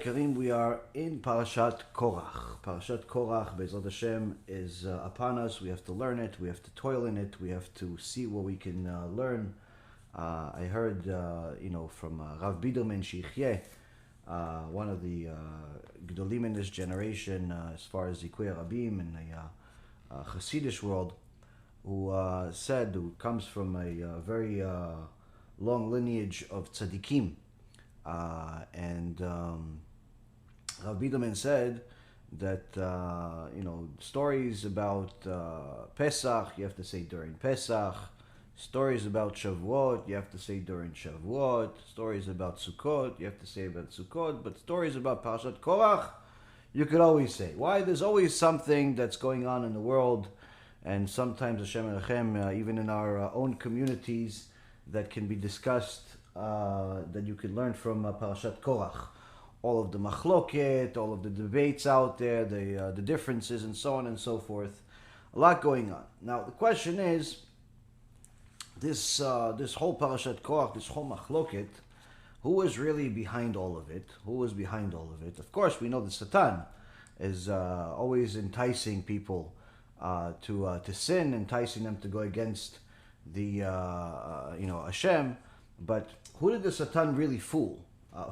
Ikarim, we are in Parashat Korach. Parashat Korach, Be'ezrat Hashem, is upon us. We have to learn it, we have to toil in it, we have to see what we can learn. I heard, from Rav Biderman Shichyeh, one of the Gdolim in this generation, as far as Zikui Rabim in the Hasidish world, who comes from a very long lineage of tzaddikim. And Rav Biderman said that, stories about Pesach, you have to say during Pesach. Stories about Shavuot, you have to say during Shavuot. Stories about Sukkot, you have to say about Sukkot. But stories about Parashat Korach, you could always say. Why? There's always something that's going on in the world, and sometimes, Hashem Elechem, even in our own communities, that can be discussed, that you can learn from Parashat Korach. All of the machloket, all of the debates out there, the differences, and so on and so forth. A lot going on. Now, the question is, this whole Parashat Korach, this whole machloket, who is really behind all of it? Who is behind all of it? Of course, we know the Satan is always enticing people to sin, enticing them to go against the Hashem. But who did the Satan really fool?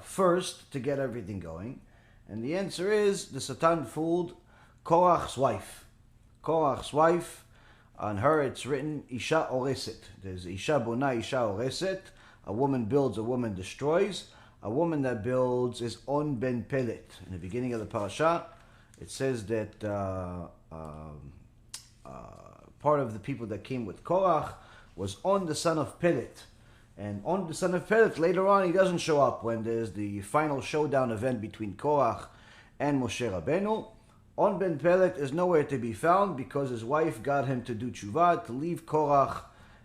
First, to get everything going, and the answer is the Satan fooled Korach's wife. Korach's wife. On her, it's written, Isha Oreset. There's Isha Bona, Isha Oreset. A woman builds, a woman destroys. A woman that builds is On Ben Pelet. In the beginning of the parasha, it says that part of the people that came with Korach was On the son of Pelet. And On the son of Pelet, later on, he doesn't show up when there's the final showdown event between Korach and Moshe Rabbeinu. On Ben Pelet is nowhere to be found because his wife got him to do tshuva, to leave Korach,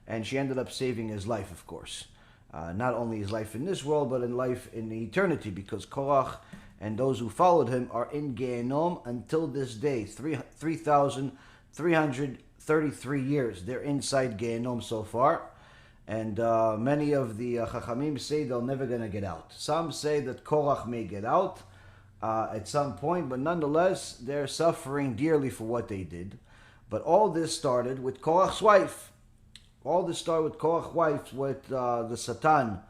and she ended up saving his life, of course. Not only his life in this world, but in life in eternity, because Korach and those who followed him are in Gehenom until this day, 3,333 years. They're inside Gehenom so far, and many of the Chachamim say they're never going to get out. Some say that Korach may get out at some point, but nonetheless, they're suffering dearly for what they did. But all this started with Korach's wife. All this started with Korach's wife, with the Satan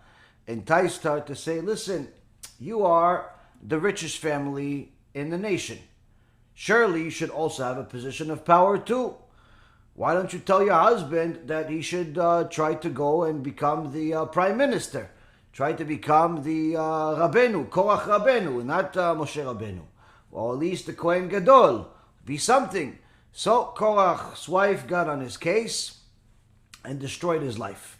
enticed her to say, listen, you are the richest family in the nation. Surely you should also have a position of power too. Why don't you tell your husband that he should try to go and become the prime minister? Try to become the Rabbeinu, Korach Rabbeinu, not Moshe Rabbeinu. Or at least the Kohen Gadol. Be something. So Korach's wife got on his case and destroyed his life.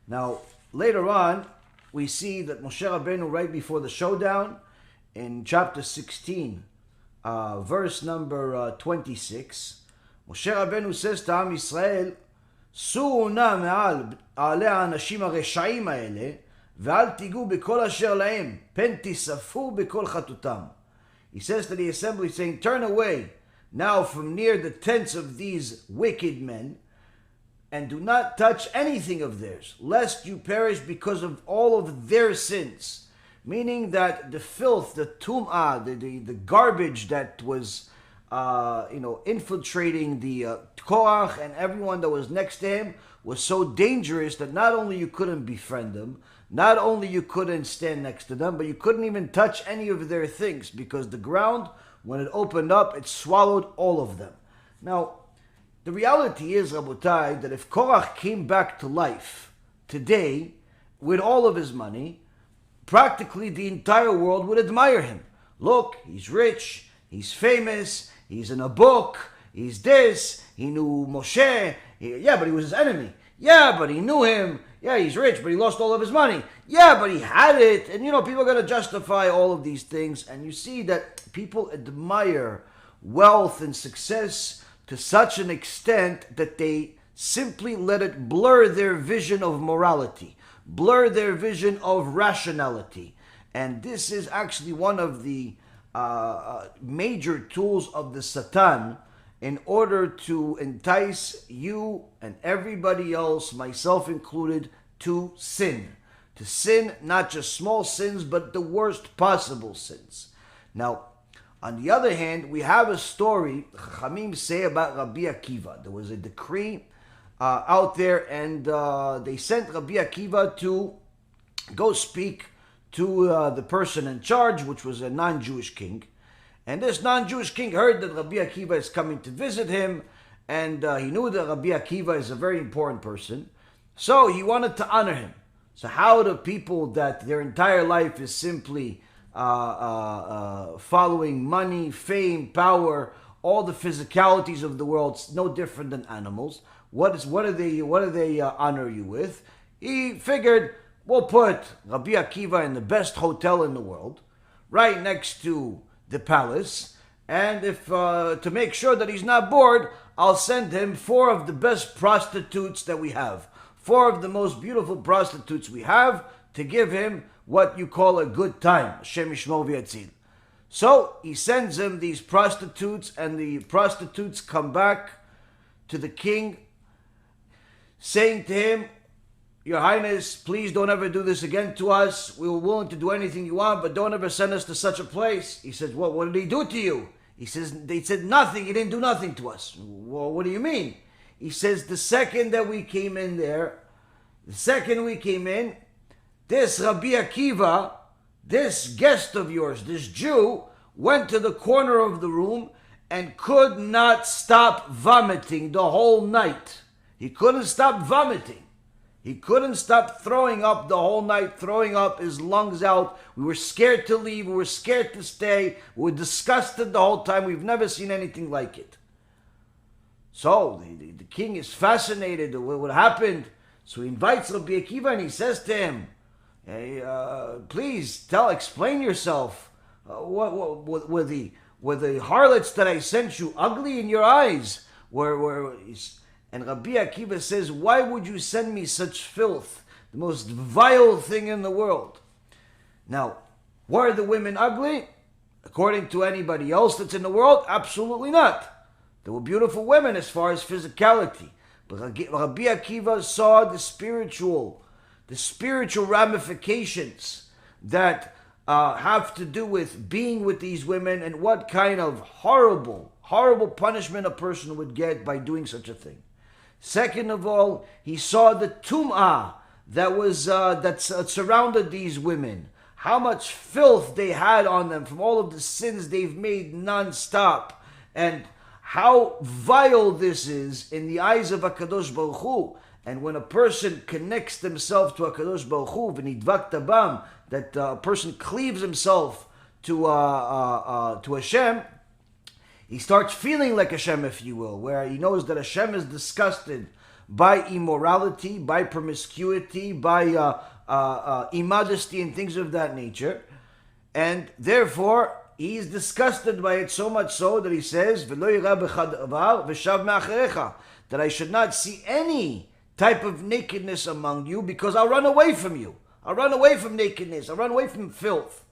Now, later on, we see that Moshe Rabbeinu, right before the showdown, in chapter 16, verse number 26, Moshe Rabbeinu says to Am Yisrael, Su'u na me'al a'ale ha'anashim ha'reshaim ha'ele, ואל תיגעו בכל אשר להם, פן תיספו בכל חטאותם. He says to the assembly, saying, turn away now from near the tents of these wicked men, and do not touch anything of theirs, lest you perish because of all of their sins. Meaning that the filth, the tum'ah, the garbage that was infiltrating the Korach and everyone that was next to him was so dangerous that not only you couldn't befriend them, not only you couldn't stand next to them, but you couldn't even touch any of their things, because the ground, when it opened up, it swallowed all of them. Now, the reality is, Rabotai, that if Korach came back to life today with all of his money, practically the entire world would admire him. Look, he's rich, he's famous, he's in a book, he's this, he knew Moshe, but he was his enemy. Yeah, but he knew him. Yeah, he's rich, but he lost all of his money. Yeah, but he had it. And, people are going to justify all of these things. And you see that people admire wealth and success to such an extent that they simply let it blur their vision of morality, blur their vision of rationality. And this is actually one of the major tools of the Satan in order to entice you and everybody else, myself included, to sin. To sin, not just small sins, but the worst possible sins. Now, on the other hand, we have a story Chachamim say about Rabbi Akiva. There was a decree out there, and they sent Rabbi Akiva to go speak to the person in charge, which was a non-Jewish king. And this non-Jewish king heard that Rabbi Akiva is coming to visit him, and he knew that Rabbi Akiva is a very important person, so he wanted to honor him. So how do people that their entire life is simply following money, fame, power, all the physicalities of the world, it's no different than animals. What do they honor you with? He figured, we'll put Rabbi Akiva in the best hotel in the world, right next to the palace, and if to make sure that he's not bored, I'll send him 4 of the best prostitutes that we have, 4 of the most beautiful prostitutes we have, to give him what you call a good time. Hashem yishmor v'yatzil. So he sends him these prostitutes, and the prostitutes come back to the king, saying to him, Your Highness, please don't ever do this again to us. We were willing to do anything you want, but don't ever send us to such a place. He says, what did he do to you? He says, they said nothing. He didn't do nothing to us. Well, what do you mean? He says, the second we came in, this Rabbi Akiva, this guest of yours, this Jew, went to the corner of the room and could not stop vomiting the whole night. He couldn't stop vomiting. He couldn't stop throwing up the whole night, throwing up his lungs out. We were scared to leave. We were scared to stay. We were disgusted the whole time. We've never seen anything like it. So the king is fascinated with what happened. So he invites Rabbi Akiva and he says to him, hey, please explain yourself. Were the harlots that I sent you ugly in your eyes? And Rabbi Akiva says, why would you send me such filth? The most vile thing in the world. Now, were the women ugly? According to anybody else that's in the world, absolutely not. There were beautiful women as far as physicality. But Rabbi Akiva saw the spiritual ramifications that have to do with being with these women, and what kind of horrible punishment a person would get by doing such a thing. Second of all, he saw the tum'ah that surrounded these women. How much filth they had on them from all of the sins they've made non-stop. And how vile this is in the eyes of HaKadosh Baruch Hu. And when a person connects themselves to HaKadosh Baruch Hu, v'nidvak tabam, that a person cleaves himself to Hashem, he starts feeling like Hashem, if you will, where he knows that Hashem is disgusted by immorality, by promiscuity, by immodesty and things of that nature. And therefore, he is disgusted by it, so much so that he says, that I should not see any type of nakedness among you, because I'll run away from you. I'll run away from nakedness. I'll run away from filth.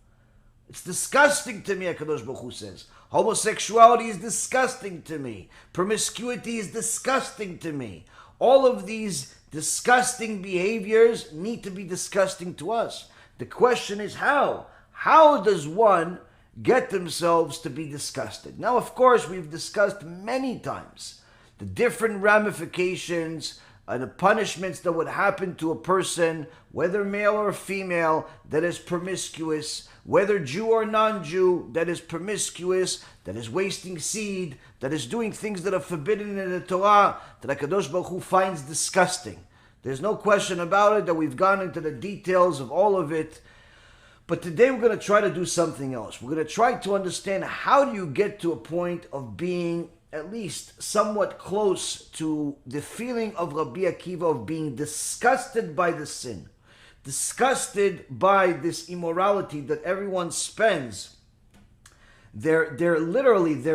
It's disgusting to me, HaKadosh Baruch Hu says. Homosexuality is disgusting to me. Promiscuity is disgusting to me. All of these disgusting behaviors need to be disgusting to us. The question is how? How does one get themselves to be disgusted? Now, of course, we've discussed many times the different ramifications and the punishments that would happen to a person, whether male or female, that is promiscuous, whether Jew or non-Jew, that is promiscuous, that is wasting seed, that is doing things that are forbidden in the Torah, that HaKadosh Baruch Hu finds disgusting. There's no question about it that we've gone into the details of all of it. But today we're going to try to do something else. We're going to try to understand, how do you get to a point of being at least somewhat close to the feeling of Rabbi Akiva, of being disgusted by the sin, disgusted by this immorality that everyone spends their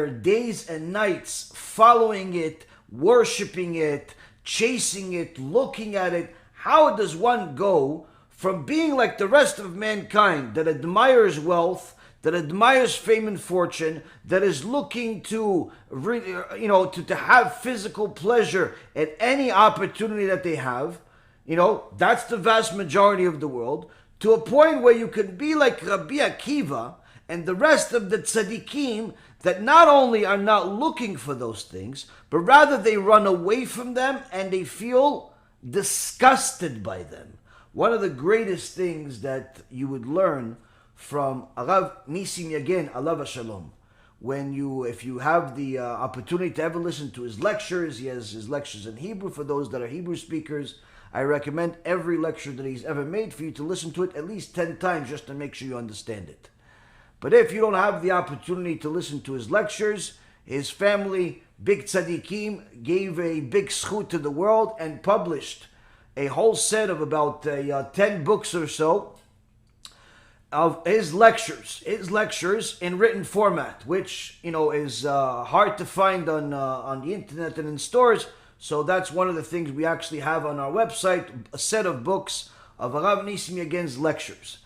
days and nights following it, worshiping it, chasing it, looking at it. How does one go from being like the rest of mankind that admires wealth, that admires fame and fortune, that is looking to have physical pleasure at any opportunity that they have? That's the vast majority of the world, to a point where you can be like Rabbi Akiva and the rest of the tzaddikim that not only are not looking for those things, but rather they run away from them and they feel disgusted by them. One of the greatest things that you would learn from Arav Nisim Yagen, alav Shalom, if you have the opportunity to ever listen to his lectures, he has his lectures in Hebrew for those that are Hebrew speakers. I recommend every lecture that he's ever made for you to listen to it at least 10 times just to make sure you understand it. But if you don't have the opportunity to listen to his lectures, his family, big tzaddikim, gave a big schut to the world and published a whole set of about 10 books or so of his lectures in written format, which is hard to find on the internet and in stores. So that's one of the things we actually have on our website, a set of books of Arav Nisim Yagen's lectures,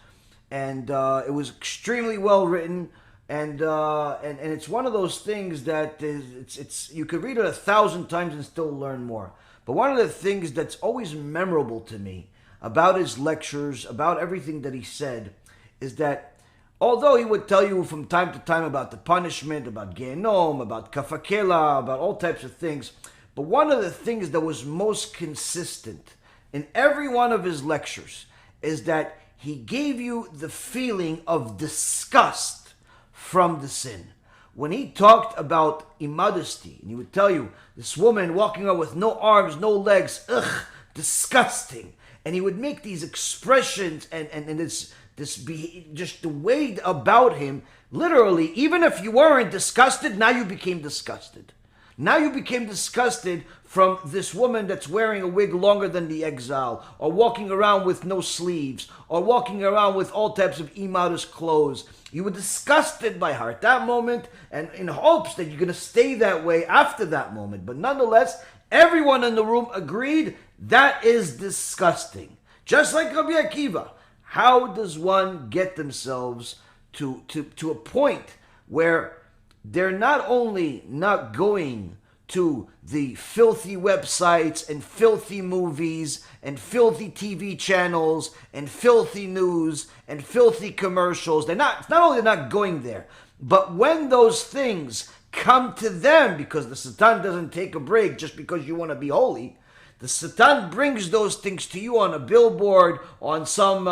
and it was extremely well written, and it's one of those things that it's you could read it 1,000 times and still learn more. But one of the things that's always memorable to me about his lectures, about everything that he said, is that although he would tell you from time to time about the punishment, about Gehenom, about Kafakela, about all types of things, but one of the things that was most consistent in every one of his lectures is that he gave you the feeling of disgust from the sin. When he talked about immodesty, and he would tell you, this woman walking around with no arms, no legs, ugh, disgusting. And he would make these expressions and just the way about him, literally, even if you weren't disgusted, now you became disgusted. Now you became disgusted from this woman that's wearing a wig longer than the exile, or walking around with no sleeves, or walking around with all types of immodest clothes. You were disgusted by her at that moment, and in hopes that you're going to stay that way after that moment. But nonetheless, everyone in the room agreed that is disgusting. Just like Rabbi Akiva. How does one get themselves to a point where they're not only not going to the filthy websites and filthy movies and filthy TV channels and filthy news and filthy commercials. Not only they're not going there, but when those things come to them, because the Satan doesn't take a break just because you want to be holy, the Satan brings those things to you on a billboard, on some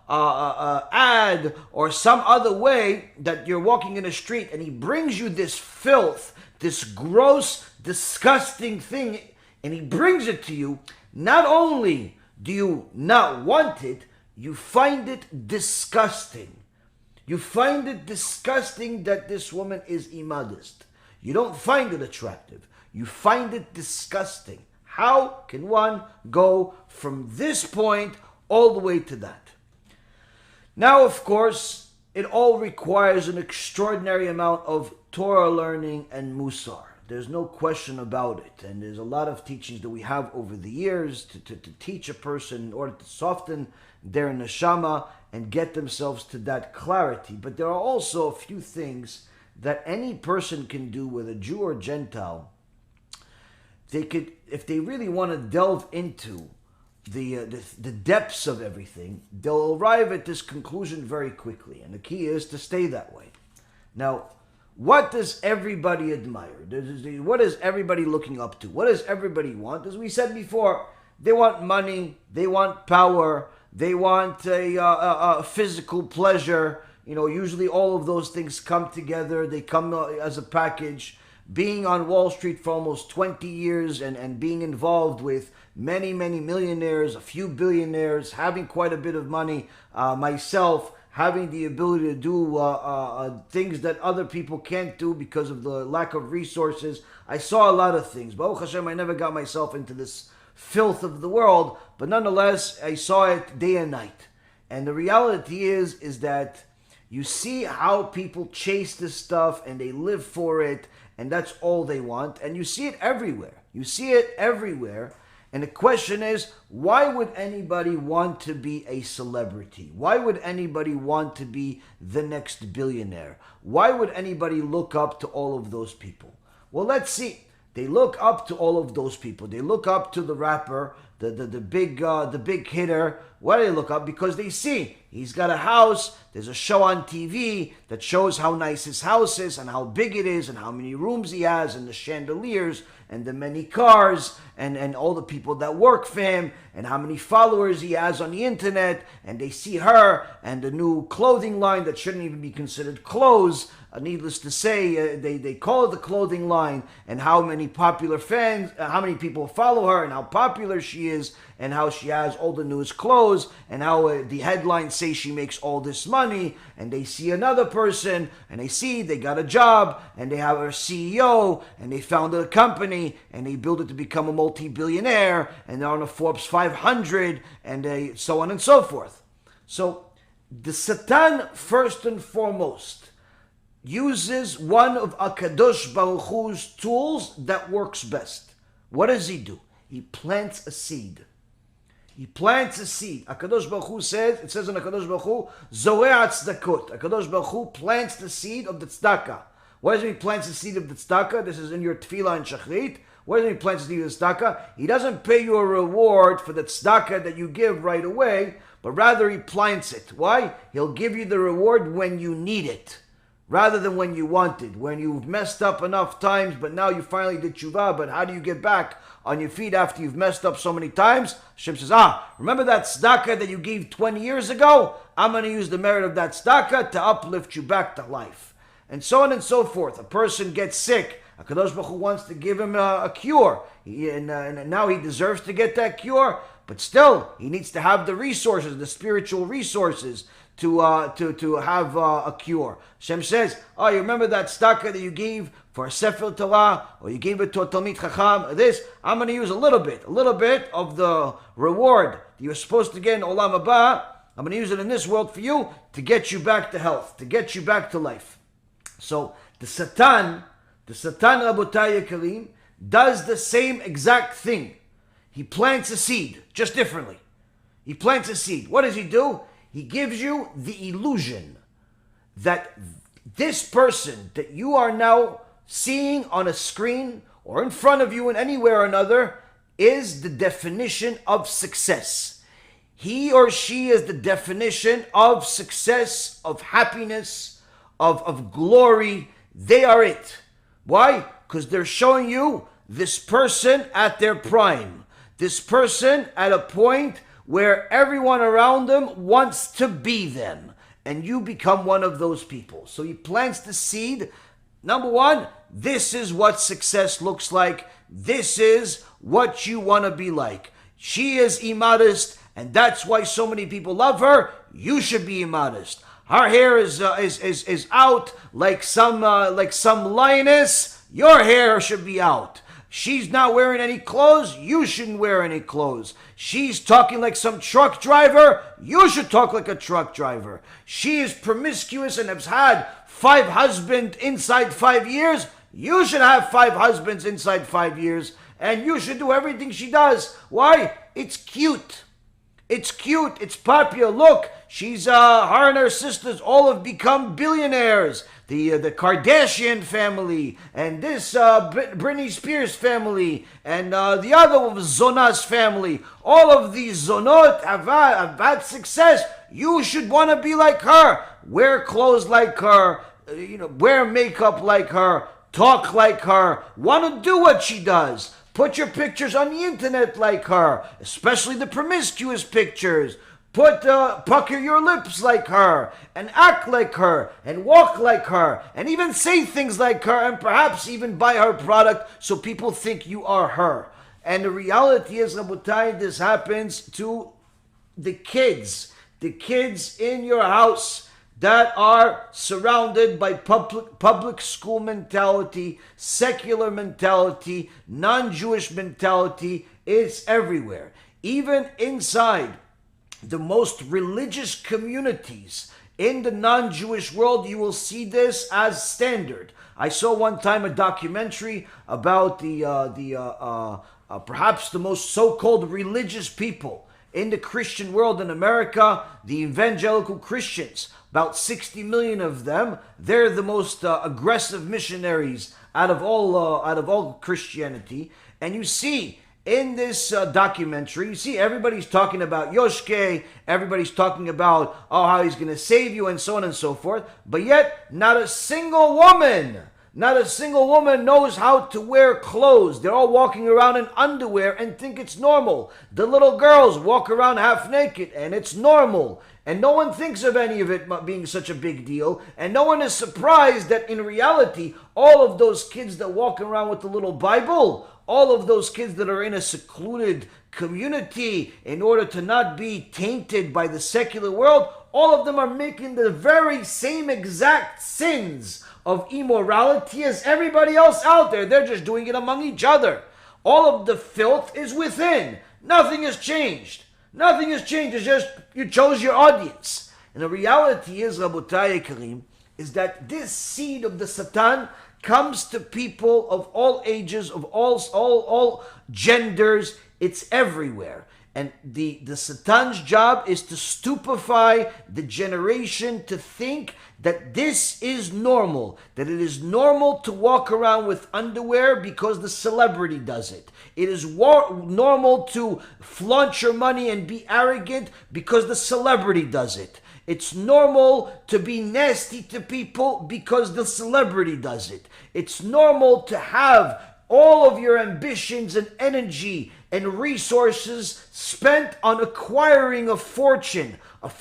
ad, or some other way that you're walking in the street, and he brings you this filth, this gross, disgusting thing, and he brings it to you. Not only do you not want it, you find it disgusting. You find it disgusting that this woman is immodest. You don't find it attractive. You find it disgusting. How can one go from this point all the way to that? Now, of course, it all requires an extraordinary amount of Torah learning and Musar. There's no question about it. And there's a lot of teachings that we have over the years to teach a person in order to soften their neshama and get themselves to that clarity. But there are also a few things that any person can do, whether Jew or Gentile. They could, if they really want to delve into the depths of everything, they'll arrive at this conclusion very quickly. And the key is to stay that way. Now, what does everybody admire? What is everybody looking up to? What does everybody want? As we said before, they want money, they want power, they want a physical pleasure. Usually all of those things come together. They come as a package. Being on Wall Street for almost 20 years and being involved with many, many millionaires, a few billionaires, having quite a bit of money, myself, having the ability to do things that other people can't do because of the lack of resources. I saw a lot of things. Baruch Hashem, I never got myself into this filth of the world, but nonetheless, I saw it day and night. And the reality is that you see how people chase this stuff and they live for it, and that's all they want. And you see it everywhere. And the question is, why would anybody want to be a celebrity? Why would anybody want to be the next billionaire? Why would anybody look up to all of those people? Well, let's see. They look up to all of those people. They look up to the rapper, the big hitter, Why do they look up? Because they see he's got a house. There's a show on TV that shows how nice his house is and how big it is and how many rooms he has and the chandeliers and the many cars and all the people that work for him and how many followers he has on the internet. And they see her and the new clothing line that shouldn't even be considered clothes. Needless to say, they call it the clothing line, and how many popular fans, how many people follow her, and how popular she is, and how she has all the newest clothes, and how the headlines say she makes all this money. And they see another person, and they see they got a job, and they have a CEO, and they founded a company, and they built it to become a multi-billionaire, and they're on the Forbes 500, and they so on and so forth. So the Satan, first and foremost, uses one of HaKadosh Baruch Hu's tools that works best. What does he do? He plants a seed. He plants a seed. HaKadosh Baruch Hu says, it says in HaKadosh Baruch Hu, Zore'a tzedakot. HaKadosh Baruch Hu plants the seed of the tzedakah. What does he plants the seed of the tzedakah? This is in your tefillah and shachrit. What does he plants the seed of the tzedakah? He doesn't pay you a reward for the tzedakah that you give right away, but rather he plants it. Why? He'll give you the reward when you need it, rather than when you want it, when you've messed up enough times, but now you finally did TeShuva. But how do you get back on your feet after you've messed up so many times? Hashem says, remember that tzedakah that you gave 20 years ago? I'm going to use the merit of that tzedakah to uplift you back to life. And so on and so forth. A person gets sick. HaKadosh Baruch Hu wants to give him a cure. And now he deserves to get that cure. But still, he needs to have the resources, the spiritual resources, to have a cure. Hashem says, you remember that tzedakah that you gave for a Sefer Torah, or you gave it to a Talmid Chacham, this, I'm going to use a little bit of the reward that you're supposed to get in Olam HaBa. I'm going to use it in this world for you to get you back to health, to get you back to life. So the Satan, Rabotai Yekarim, does the same exact thing. He plants a seed, just differently. He plants a seed. What does he do? He gives you the illusion that this person that you are now seeing on a screen or in front of you in anywhere or another is the definition of success. He or she is the definition of success, of happiness, of glory. They are it. Why? Because they're showing you this person at their prime. This person at a point where everyone around them wants to be them. And you become one of those people. So he plants the seed. Number one, this is what success looks like. This is what you want to be like. She is immodest, and that's why so many people love her. You should be immodest. Her hair is out like some lioness. Your hair should be out. She's not wearing any clothes. You shouldn't wear any clothes. She's talking like some truck driver. You should talk like a truck driver. She is promiscuous and has had 5 husbands inside 5 years. You should have 5 husbands inside 5 years. And you should do everything she does. Why? It's cute. It's cute. It's popular. Look, she's her and her sisters all have become billionaires. The Kardashian family, and this Britney Spears family, and the other was Zona's family. All of these Zonot have had success. You should want to be like her. Wear clothes like her. Wear makeup like her. Talk like her. Want to do what she does. Put your pictures on the internet like her, especially the promiscuous pictures. Pucker your lips like her, and act like her, and walk like her, and even say things like her, and perhaps even buy her product so people think you are her. And the reality is, Rabotai, this happens to the kids in your house that are surrounded by public school mentality, secular mentality, non-Jewish mentality. It's everywhere. Even inside the most religious communities in the non-Jewish world, you will see this as standard. I saw one time a documentary about perhaps the most so-called religious people in the Christian world in America, the Evangelical Christians. About 60 million of them. They're the most aggressive missionaries out of all Christianity. And you see in this documentary, you see everybody's talking about Yoshke, everybody's talking about how he's going to save you and so on and so forth, but yet not a single woman knows how to wear clothes. They're all walking around in underwear and think it's normal. The little girls walk around half naked and it's normal. And no one thinks of any of it being such a big deal. And no one is surprised that in reality, all of those kids that walk around with the little Bible, all of those kids that are in a secluded community in order to not be tainted by the secular world, all of them are making the very same exact sins of immorality as everybody else out there. They're just doing it among each other. All of the filth is within. Nothing has changed. Nothing has changed. It's just you chose your audience. And the reality is, Rabotai Karim, is that this seed of the Satan comes to people of all ages, of all genders. It's everywhere. And the Satan's job is to stupefy the generation to think that this is normal, that it is normal to walk around with underwear because the celebrity does it. It is normal to flaunt your money and be arrogant because the celebrity does it. It's normal to be nasty to people because the celebrity does it. It's normal to have all of your ambitions and energy and resources spent on acquiring a fortune of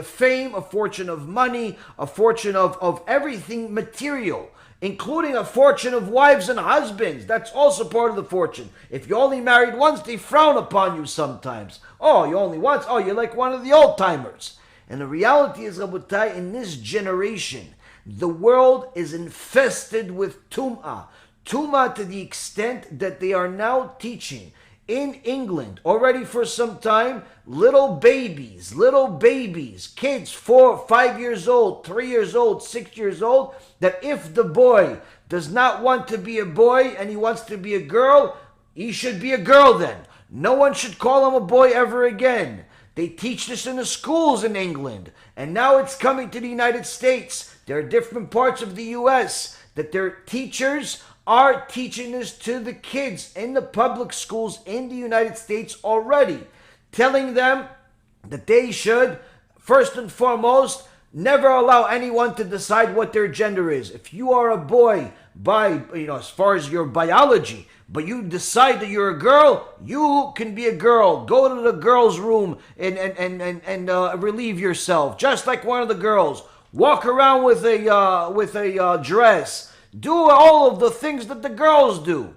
fame, a fortune of money, a fortune of everything material, including a fortune of wives and husbands. That's also part of the fortune. If you only married once, they frown upon you sometimes. Oh, you only once? Oh, you're like one of the old timers. And the reality is, Rabotai, in this generation, the world is infested with tum'ah. Tum'ah to the extent that they are now teaching in England already for some time, little babies, kids 4, 5 years old, 3 years old, 6 years old, that if the boy does not want to be a boy and he wants to be a girl, he should be a girl then. No one should call him a boy ever again. They teach this in the schools in England, and now it's coming to the United States. There are different parts of the U.S. that their teachers are teaching this to the kids in the public schools in the United States already, telling them that they should, first and foremost, never allow anyone to decide what their gender is. If you are a boy by, as far as your biology, but you decide that you're a girl, you can be a girl. Go to the girls' room and relieve yourself, just like one of the girls. Walk around with a dress. Do all of the things that the girls do.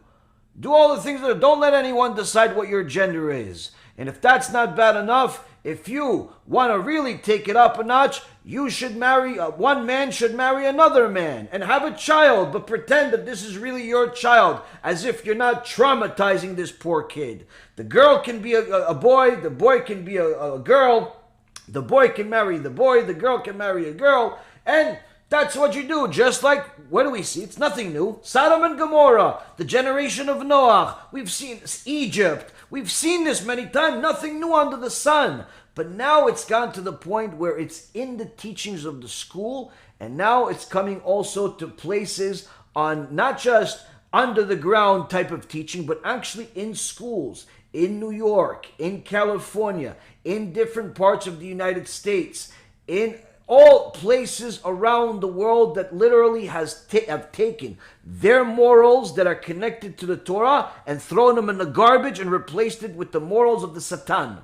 Do all the things that... Don't let anyone decide what your gender is. And if that's not bad enough, if you want to really take it up a notch, you should marry... one man should marry another man and have a child, but pretend that this is really your child, as if you're not traumatizing this poor kid. The girl can be a boy, the boy can be a girl, the boy can marry the boy, the girl can marry a girl, and... that's what you do, just like, what do we see? It's nothing new. Sodom and Gomorrah, the generation of Noah. We've seen Egypt. We've seen this many times. Nothing new under the sun. But now it's gone to the point where it's in the teachings of the school, and now it's coming also to places on not just under the ground type of teaching, but actually in schools, in New York, in California, in different parts of the United States, in all places around the world that literally have taken their morals that are connected to the Torah and thrown them in the garbage and replaced it with the morals of the Satan.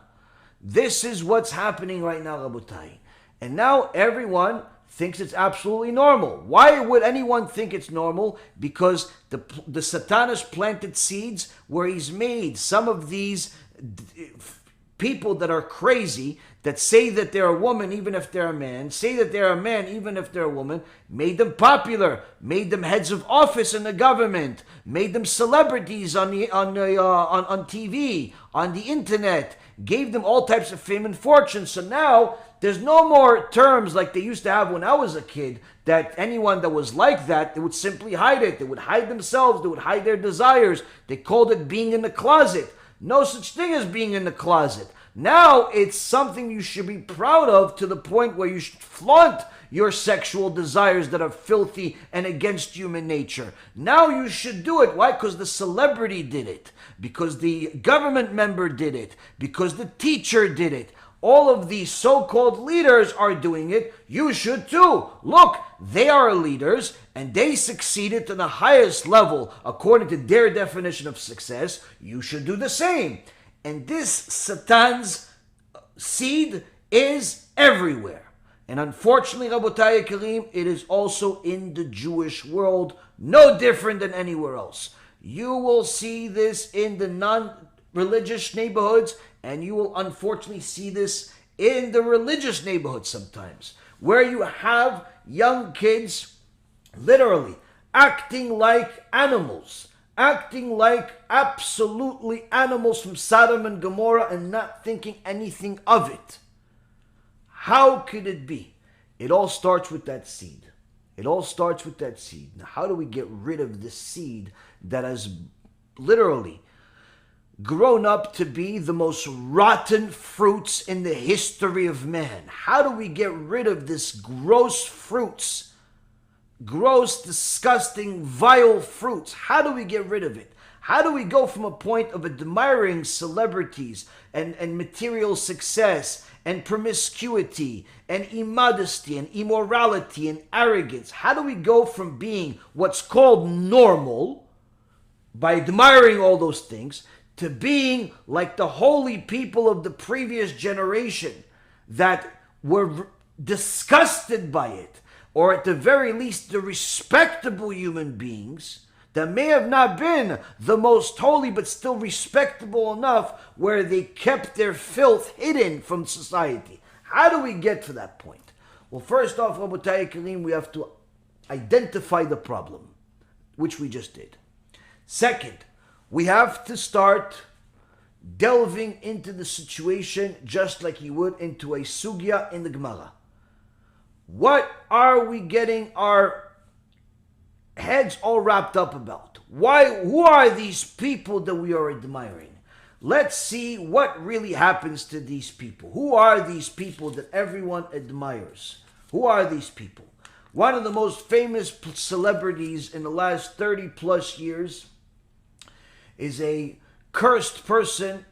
This is what's happening right now, Rabotai. And now everyone thinks it's absolutely normal. Why would anyone think it's normal? Because the Satan has planted seeds where he's made some of these people that are crazy, that say that they're a woman even if they're a man, say that they're a man even if they're a woman, made them popular, made them heads of office in the government, made them celebrities on TV, on the internet, gave them all types of fame and fortune. So now there's no more terms like they used to have when I was a kid, that anyone that was like that, they would simply hide it. They would hide themselves. They would hide their desires. They called it being in the closet. No such thing as being in the closet. Now it's something you should be proud of, to the point where you should flaunt your sexual desires that are filthy and against human nature. Now you should do it. Why? Because the celebrity did it. Because the government member did it. Because the teacher did it. All of these so-called leaders are doing it. You should too. Look, they are leaders and they succeeded to the highest level according to their definition of success. You should do the same. And this Satan's seed is everywhere. And unfortunately, Rabotai Kareem, it is also in the Jewish world, no different than anywhere else. You will see this in the non-religious neighborhoods, and you will unfortunately see this in the religious neighborhoods sometimes, where you have young kids literally acting like animals, acting like absolutely animals from Sodom and Gomorrah and not thinking anything of it. How could it be? It all starts with that seed. It all starts with that seed. Now, how do we get rid of this seed that has literally grown up to be the most rotten fruits in the history of man? How do we get rid of this gross fruits? Gross, disgusting, vile fruits. How do we get rid of it? How do we go from a point of admiring celebrities and material success and promiscuity and immodesty and immorality and arrogance? How do we go from being what's called normal, by admiring all those things, to being like the holy people of the previous generation that were disgusted by it, or at the very least the respectable human beings that may have not been the most holy but still respectable enough where they kept their filth hidden from society? How do we get to that point? Well, first off, Rabotai Kareem, we have to identify the problem, which we just did. Second, we have to start delving into the situation just like you would into a sugya in the Gemara. What are we getting our heads all wrapped up about? Who are these people that we are admiring? Let's see what really happens to these people. Who are these people that everyone admires? Who are these people? One of the most famous celebrities in the last 30 plus years is a cursed person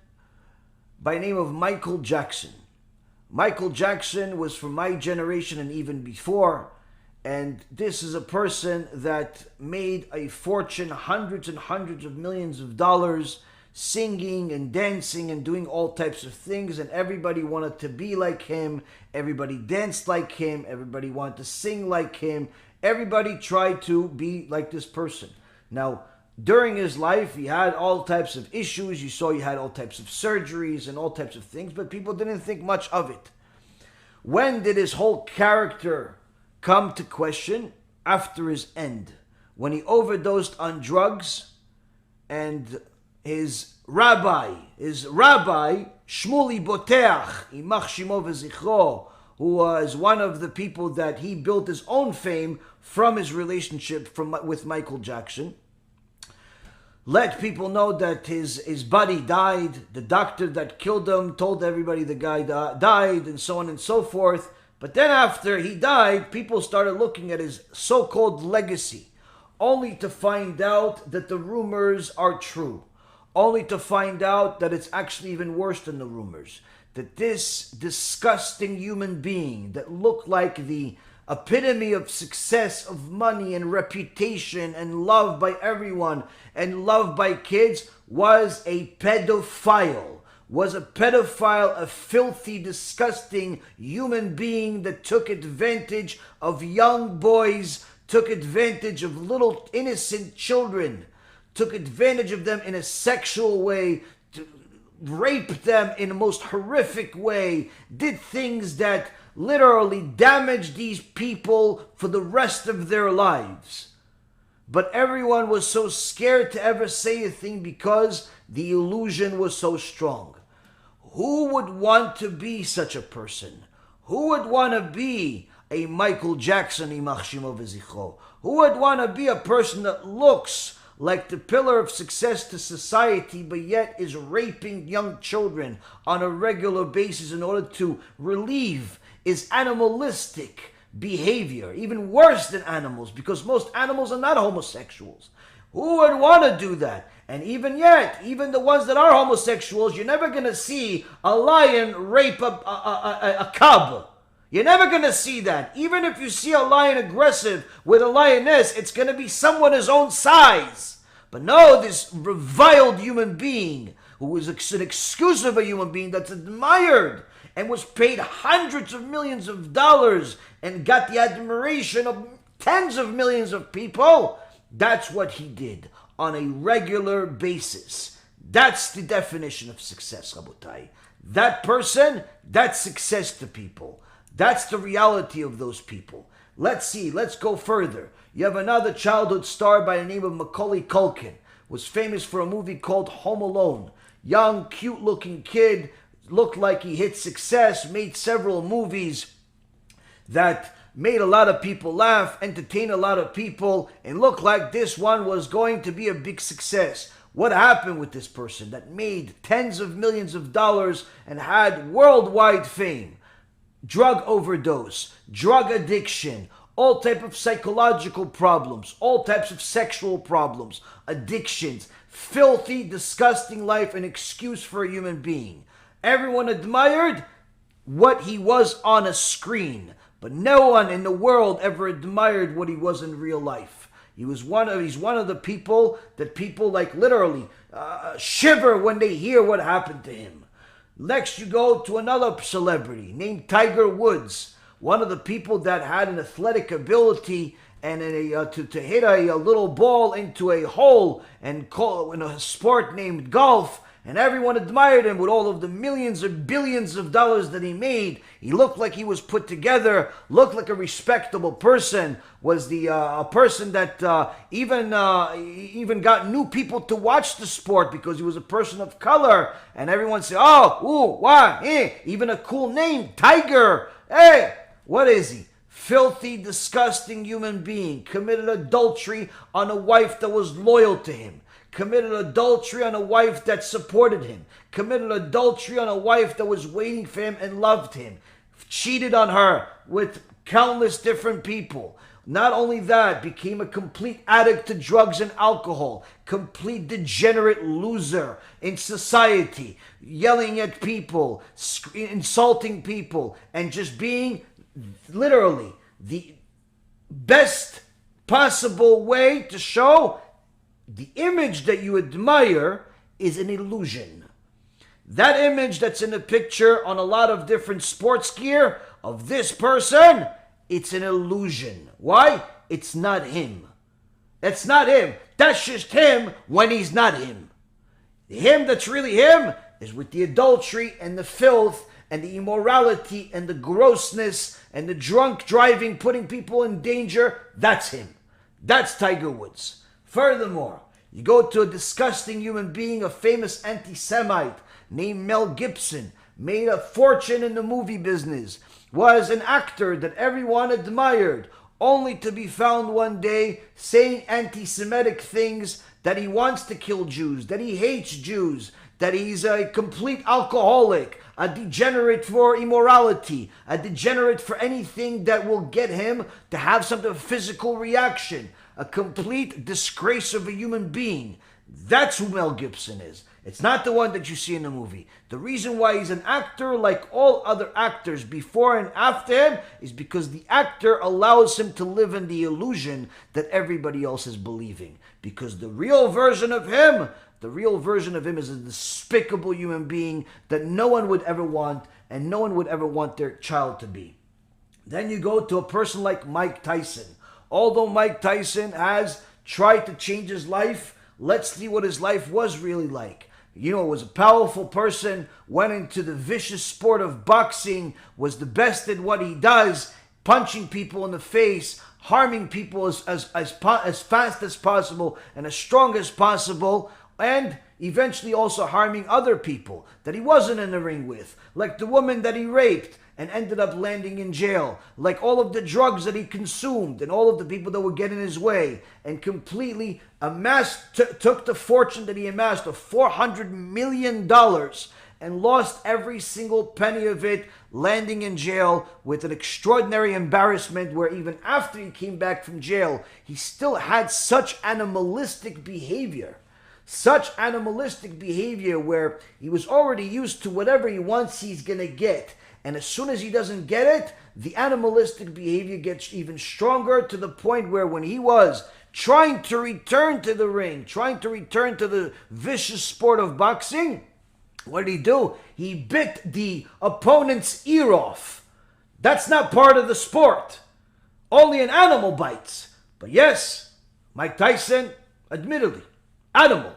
by the name of Michael Jackson. Michael Jackson was from my generation and even before, and this is a person that made a fortune, hundreds and hundreds of millions of dollars, singing and dancing and doing all types of things, and everybody wanted to be like him, everybody danced like him, everybody wanted to sing like him, everybody tried to be like this person. Now, during his life, he had all types of issues. You saw he had all types of surgeries and all types of things, but people didn't think much of it. When did his whole character come to question? After his end. When he overdosed on drugs, and his rabbi, Shmuli Boteach, Imach Shimo V'zichro, who was one of the people that he built his own fame from his relationship with Michael Jackson, let people know that his buddy died. The doctor that killed him told everybody the guy died, and so on and so forth. But then after he died, people started looking at his so-called legacy, only to find out that the rumors are true. Only to find out that it's actually even worse than the rumors. That this disgusting human being that looked like the epitome of success, of money and reputation and love by everyone and love by kids was a pedophile. A filthy, disgusting human being that took advantage of young boys, took advantage of little innocent children, took advantage of them in a sexual way, raped them in the most horrific way, did things that literally damaged these people for the rest of their lives. But everyone was so scared to ever say a thing because the illusion was so strong. Who would want to be such a person? Who would want to be a Michael Jackson, Imach Shimo V'zichro? Who would want to be a person that looks like the pillar of success to society, but yet is raping young children on a regular basis in order to relieve his animalistic, behavior, even worse than animals, because most animals are not homosexuals. Who would want to do that? And even yet, even the ones that are homosexuals, you're never going to see a lion rape a cub. You're never going to see that. Even if you see a lion aggressive with a lioness, it's going to be someone his own size. But no, this reviled human being, who is an excuse of a human being that's admired and was paid hundreds of millions of dollars and got the admiration of tens of millions of people, that's what he did on a regular basis. That's the definition of success, Rabotai. That person, that's success to people. That's the reality of those people. Let's see, let's go further. You have another childhood star by the name of Macaulay Culkin. Was famous for a movie called Home Alone. Young, cute-looking kid, looked like he hit success, made several movies that made a lot of people laugh, entertained a lot of people, and looked like this one was going to be a big success. What happened with this person that made tens of millions of dollars and had worldwide fame? Drug overdose, drug addiction, all types of psychological problems, all types of sexual problems, addictions, filthy, disgusting life, an excuse for a human being. Everyone admired what he was on a screen, but no one in the world ever admired what he was in real life. He's one of the people that people like literally shiver when they hear what happened to him. Next, you go to another celebrity named Tiger Woods, one of the people that had an athletic ability and to hit a little ball into a hole and call in a sport named golf, and everyone admired him with all of the millions or billions of dollars that he made. He looked like he was put together, looked like a respectable person, was a person that even got new people to watch the sport because he was a person of color, and everyone said, oh, ooh, wah, even a cool name, Tiger. Hey, what is he? Filthy, disgusting human being, committed adultery on a wife that was loyal to him. Committed adultery on a wife that supported him. Committed adultery on a wife that was waiting for him and loved him. Cheated on her with countless different people. Not only that, became a complete addict to drugs and alcohol. Complete degenerate loser in society. Yelling at people, insulting people, and just being literally the best possible way to show the image that you admire is an illusion. That image that's in the picture on a lot of different sports gear of this person, it's an illusion. Why? It's not him. It's not him. That's just him when he's not him. The him that's really him is with the adultery and the filth and the immorality and the grossness and the drunk driving, putting people in danger. That's him. That's Tiger Woods. Furthermore, you go to a disgusting human being, a famous anti-Semite named Mel Gibson, made a fortune in the movie business, was an actor that everyone admired, only to be found one day saying anti-Semitic things, that he wants to kill Jews, that he hates Jews, that he's a complete alcoholic, a degenerate for immorality, a degenerate for anything that will get him to have some type of physical reaction, a complete disgrace of a human being. That's who Mel Gibson is. It's not the one that you see in the movie. The reason why he's an actor like all other actors before and after him is because the actor allows him to live in the illusion that everybody else is believing. Because the real version of him is a despicable human being that no one would ever want, and no one would ever want their child to be. Then you go to a person like Mike Tyson. Although Mike Tyson has tried to change his life, let's see what his life was really like. Was a powerful person, went into the vicious sport of boxing, was the best at what he does, punching people in the face, harming people as fast as possible and as strong as possible, and eventually also harming other people that he wasn't in the ring with, like the woman that he raped and ended up landing in jail, like all of the drugs that he consumed and all of the people that would get in his way, and completely took the fortune that he amassed of $400 million and lost every single penny of it, landing in jail with an extraordinary embarrassment where even after he came back from jail, he still had such animalistic behavior. Such animalistic behavior where he was already used to whatever he wants, he's going to get. And as soon as he doesn't get it, the animalistic behavior gets even stronger, to the point where when he was trying to return to the ring, trying to return to the vicious sport of boxing, what did he do? He bit the opponent's ear off. That's not part of the sport. Only an animal bites. But yes, Mike Tyson, admittedly, animal.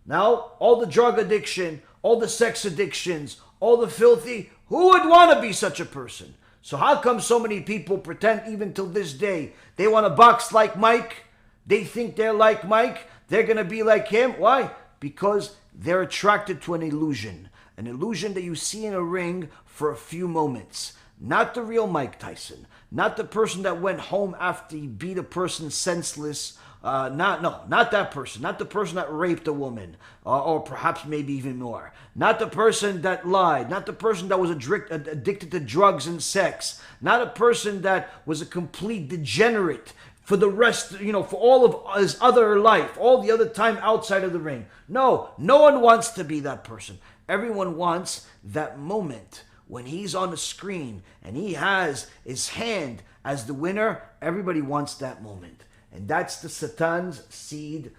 Now, all the drug addiction, all the sex addictions, all the filthy, who would want to be such a person? So how come so many people pretend even till this day they want to box like Mike? They think they're like Mike. They're going to be like him. Why? Because they're attracted to an illusion that you see in a ring for a few moments. Not the real Mike Tyson. Not the person that went home after he beat a person senseless. Not that person. Not the person that raped a woman, or perhaps maybe even more. Not the person that lied. Not the person that was addicted to drugs and sex. Not a person that was a complete degenerate for the rest, for all of his other life, all the other time outside of the ring. No one wants to be that person. Everyone wants that moment when he's on the screen and he has his hand as the winner. Everybody wants that moment. And that's the Satan's seed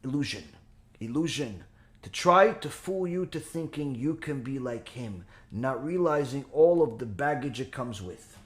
illusion. To try to fool you to thinking you can be like him, not realizing all of the baggage it comes with.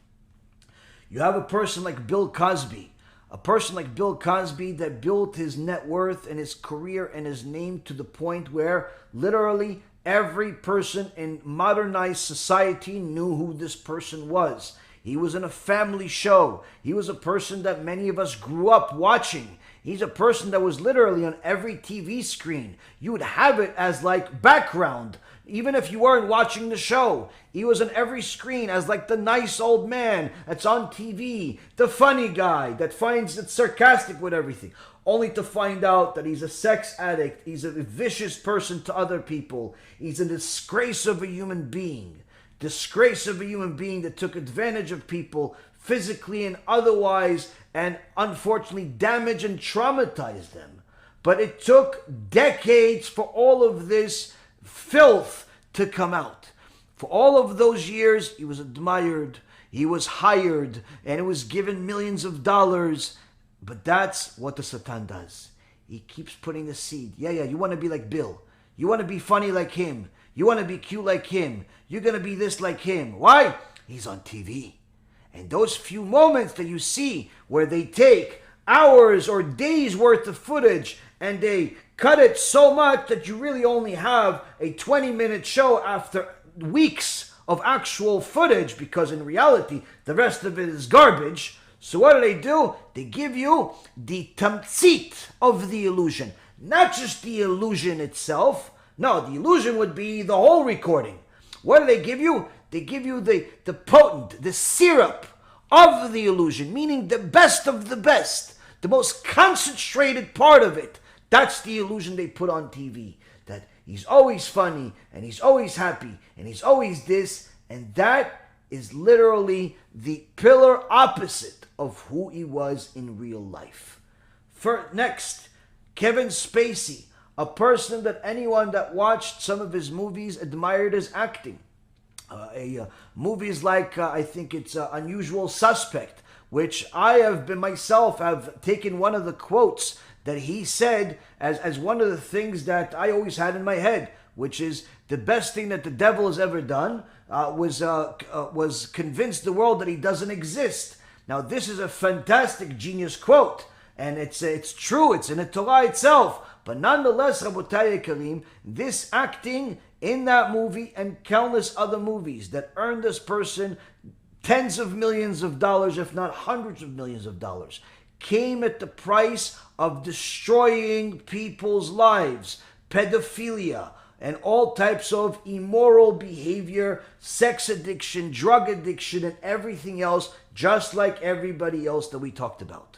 You have a person like Bill Cosby. A person like Bill Cosby that built his net worth and his career and his name to the point where literally every person in modernized society knew who this person was. He was in a family show. He was a person that many of us grew up watching. He's a person that was literally on every TV screen. You would have it as like background, even if you weren't watching the show. He was on every screen as like the nice old man that's on TV, the funny guy that finds it sarcastic with everything, only to find out that he's a sex addict. He's a vicious person to other people. He's a disgrace of a human being. That took advantage of people physically and otherwise, and unfortunately damaged and traumatized them. But it took decades for all of this filth to come out. For all of those years, he was admired, he was hired, and he was given millions of dollars. But that's what the Satan does. He keeps putting the seed. Yeah, you want to be like Bill. You want to be funny like him. You want to be cute like him. You're going to be this like him. Why? He's on TV. And those few moments that you see where they take hours or days worth of footage and they cut it so much that you really only have a 20-minute show after weeks of actual footage, because in reality, the rest of it is garbage. So what do? They give you the tamtzit of the illusion. Not just the illusion itself. No, the illusion would be the whole recording. What do they give you? They give you the potent, the syrup of the illusion, meaning the best of the best, the most concentrated part of it. That's the illusion they put on TV, that he's always funny, and he's always happy, and he's always this, and that is literally the pillar opposite of who he was in real life. Next, Kevin Spacey. A person that anyone that watched some of his movies admired his acting. Movies like, I think it's Unusual Suspect, which I have taken one of the quotes that he said as one of the things that I always had in my head, which is the best thing that the devil has ever done was convince the world that he doesn't exist. Now, this is a fantastic, genius quote, and it's true, it's in the Torah itself. But nonetheless, Rabotai Karim, this acting in that movie and countless other movies that earned this person tens of millions of dollars, if not hundreds of millions of dollars, came at the price of destroying people's lives, pedophilia, and all types of immoral behavior, sex addiction, drug addiction, and everything else, just like everybody else that we talked about.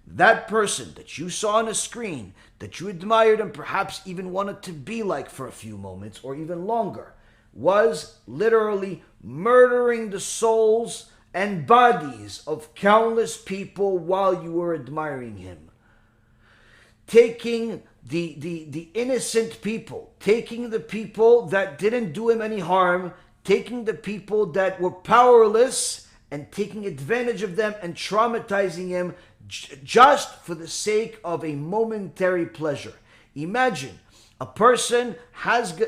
that person that you saw on a screen, that you admired and perhaps even wanted to be like for a few moments or even longer, was literally murdering the souls and bodies of countless people while you were admiring him. Taking the innocent people, taking the people that didn't do him any harm, taking the people that were powerless and taking advantage of them and traumatizing him just for the sake of a momentary pleasure. Imagine a person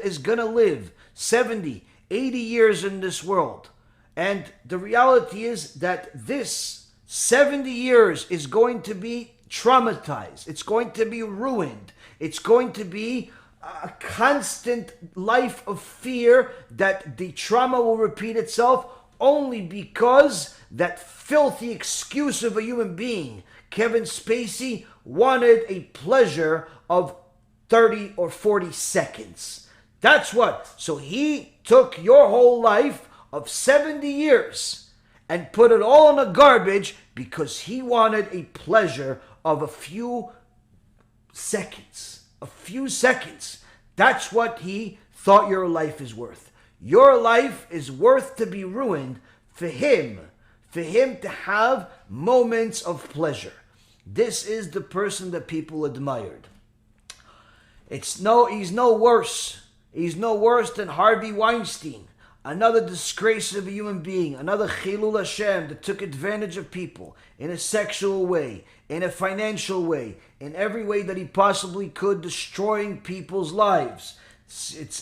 is going to live 70, 80 years in this world. And the reality is that this 70 years is going to be traumatized. It's going to be ruined. It's going to be a constant life of fear that the trauma will repeat itself only because that filthy excuse of a human being, Kevin Spacey, wanted a pleasure of 30 or 40 seconds. That's what. So he took your whole life of 70 years and put it all in the garbage because he wanted a pleasure of a few seconds. A few seconds. That's what he thought your life is worth. Your life is worth to be ruined for him to have moments of pleasure. This is the person that people admired. He's no worse. He's no worse than Harvey Weinstein, another disgrace of a human being, another Chilul Hashem that took advantage of people in a sexual way, in a financial way, in every way that he possibly could, destroying people's lives.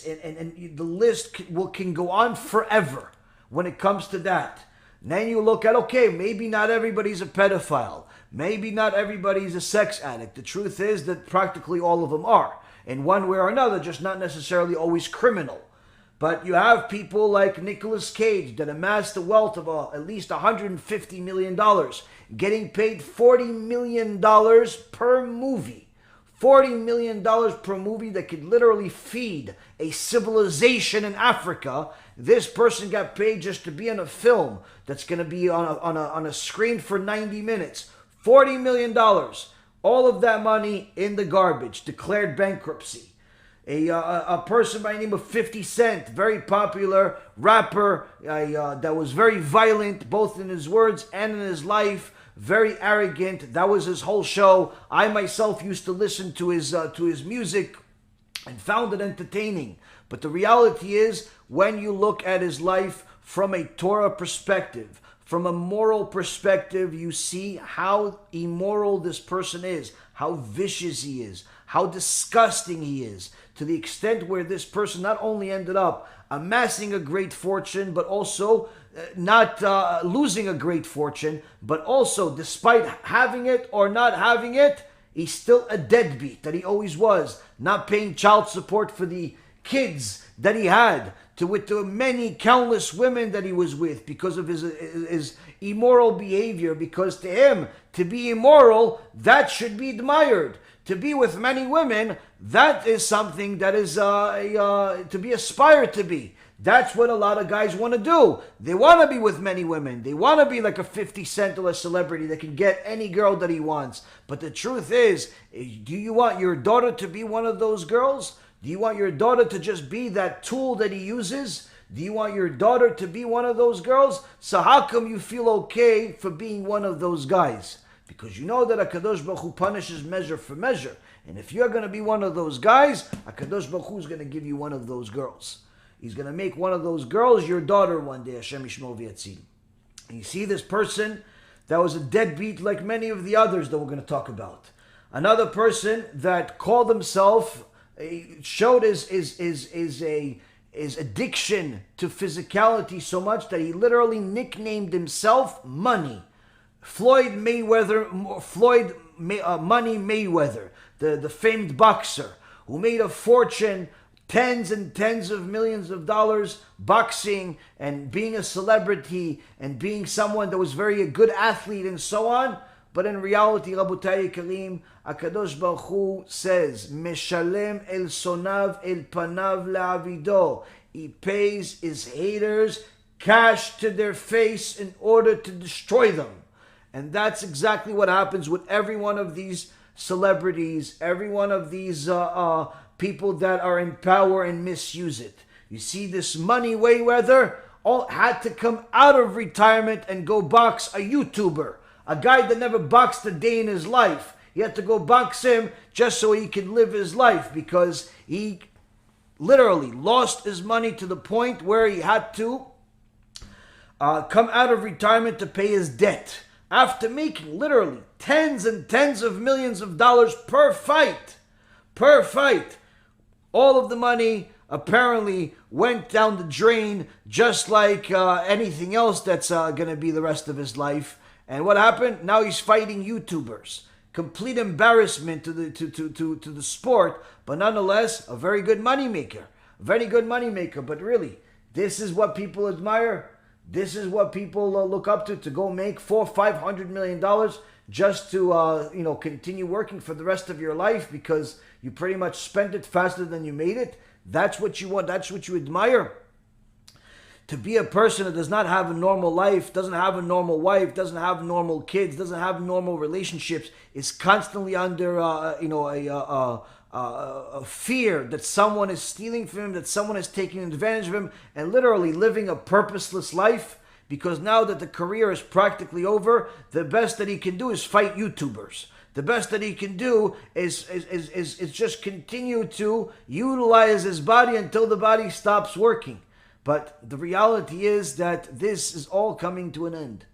And the list can go on forever when it comes to that. And then you look at, okay, maybe not everybody's a pedophile. Maybe not everybody's a sex addict. The truth is that practically all of them are, in one way or another, just not necessarily always criminal. But you have people like Nicolas Cage that amassed a wealth of at least $150 million, getting paid $40 million per movie. $40 million per movie that could literally feed a civilization in Africa. This person got paid just to be in a film that's going to be on a screen for 90 minutes. $40 million. All of that money in the garbage. Declared bankruptcy. A person by the name of 50 Cent, very popular rapper that was very violent both in his words and in his life, very arrogant. That was his whole show. I myself used to listen to his music and found it entertaining. But the reality is, when you look at his life from a Torah perspective, from a moral perspective, you see how immoral this person is, how vicious he is, how disgusting he is, to the extent where this person not only ended up amassing a great fortune, but also not losing a great fortune, but also, despite having it or not having it, he's still a deadbeat that he always was, not paying child support for the kids that he had, with the many countless women that he was with because of his immoral behavior. Because to him, to be immoral, that should be admired. To be with many women, that is something that is to be aspired to be. That's what a lot of guys want to do. They want to be with many women. They want to be like a 50 Cent or a celebrity that can get any girl that he wants. But the truth is, do you want your daughter to be one of those girls? Do you want your daughter to just be that tool that he uses? Do you want your daughter to be one of those girls? So how come you feel okay for being one of those guys? Because you know that HaKadosh Baruch Hu punishes measure for measure. And if you're going to be one of those guys, HaKadosh Baruch Hu is going to give you one of those girls. He's going to make one of those girls your daughter one day. Hashem Yishmor V'Yatzil. And you see this person that was a deadbeat like many of the others that we're going to talk about. Another person that called himself, showed his addiction to physicality so much that he literally nicknamed himself Money. Money Mayweather, the famed boxer who made a fortune, tens and tens of millions of dollars boxing and being a celebrity and being someone that was a good athlete and so on. But in reality, Rabotai Karim, HaKadosh Baruch Hu says, Meshalem el sonav el panav la'avido. He pays his haters cash to their face in order to destroy them. And that's exactly what happens with every one of these celebrities, every one of these people that are in power and misuse it. You see, this Money Mayweather all had to come out of retirement and go box a YouTuber, a guy that never boxed a day in his life. He had to go box him just so he could live his life, because he literally lost his money to the point where he had to come out of retirement to pay his debt, after making literally tens and tens of millions of dollars per fight. Per fight. All of the money apparently went down the drain, just like anything else that's going to be the rest of his life. And what happened? Now he's fighting YouTubers. Complete embarrassment to the sport, but nonetheless, a very good moneymaker. Very good moneymaker. But really, this is what people admire. This is what people look up to go make $400-500 million just to continue working for the rest of your life, because you pretty much spent it faster than you made it. That's what you want. That's what you admire. To be a person that does not have a normal life, doesn't have a normal wife, doesn't have normal kids, doesn't have normal relationships, is constantly under a fear that someone is stealing from him, that someone is taking advantage of him, and literally living a purposeless life, because now that the career is practically over, the best that he can do is fight YouTubers. The best that he can do is just continue to utilize his body until the body stops working. But the reality is that this is all coming to an end.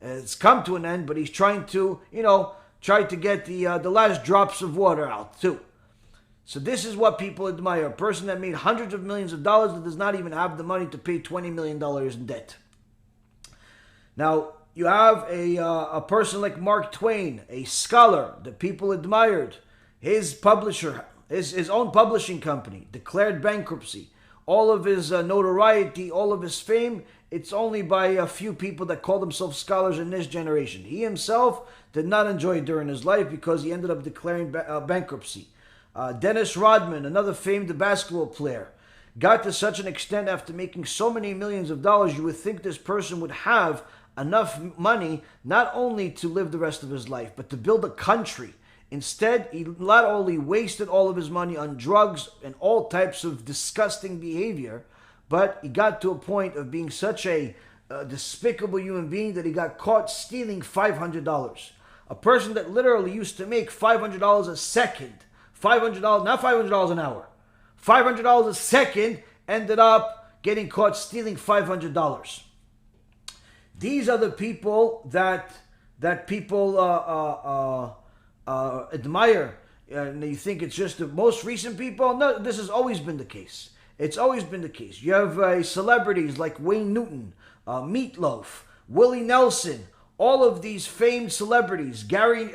It's come to an end, but he's trying to, get the last drops of water out too. So this is what people admire. A person that made hundreds of millions of dollars that does not even have the money to pay $20 million in debt. Now, you have a person like Mark Twain, a scholar that people admired. His publisher, his own publishing company, declared bankruptcy. All of his notoriety, all of his fame, it's only by a few people that call themselves scholars in this generation. He himself did not enjoy it during his life because he ended up declaring bankruptcy. Dennis Rodman, another famed basketball player, got to such an extent after making so many millions of dollars, you would think this person would have enough money not only to live the rest of his life, but to build a country. Instead, he not only wasted all of his money on drugs and all types of disgusting behavior, but he got to a point of being such a despicable human being that he got caught stealing $500. A person that literally used to make $500 a second, $500, not $500 an hour, $500 a second, ended up getting caught stealing $500. These are the people that people admire, and you think it's just the most recent people. No, this has always been the case. It's always been the case. You have celebrities like Wayne Newton, Meatloaf, Willie Nelson, all of these famed celebrities, Gary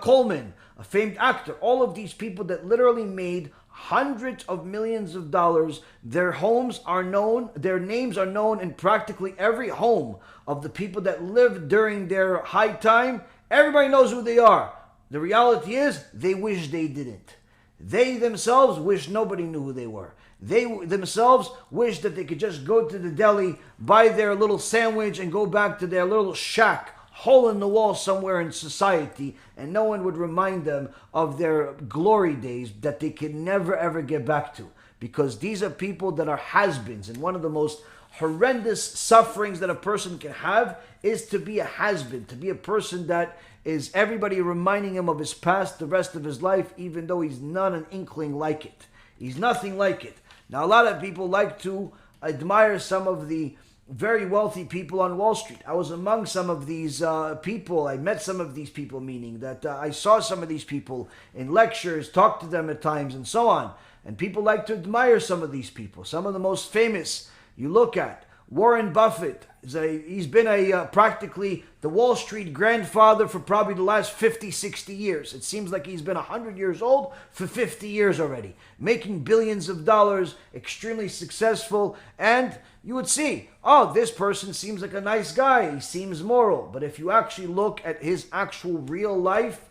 Coleman, a famed actor, all of these people that literally made hundreds of millions of dollars. Their homes are known, their names are known in practically every home of the people that lived during their high time. Everybody knows who they are. The reality is, they wish they didn't. They themselves wish nobody knew who they were. They themselves wish that they could just go to the deli, buy their little sandwich, and go back to their little shack, hole in the wall somewhere in society, and no one would remind them of their glory days that they can never ever get back to. Because these are people that are has-beens, and one of the most horrendous sufferings that a person can have is to be a has-been, to be a person that is everybody reminding him of his past the rest of his life, even though he's not an inkling like it. He's nothing like it. Now, a lot of people like to admire some of the very wealthy people on Wall Street. I was among some of these people. I met some of these people, meaning that I saw some of these people in lectures, talked to them at times, and so on. And people like to admire some of these people. Some of the most famous you look at. Warren Buffett, he's been practically the Wall Street grandfather for probably the last 50, 60 years. It seems like he's been 100 years old for 50 years already, making billions of dollars, extremely successful, and you would see, oh, this person seems like a nice guy, he seems moral. But if you actually look at his actual real life,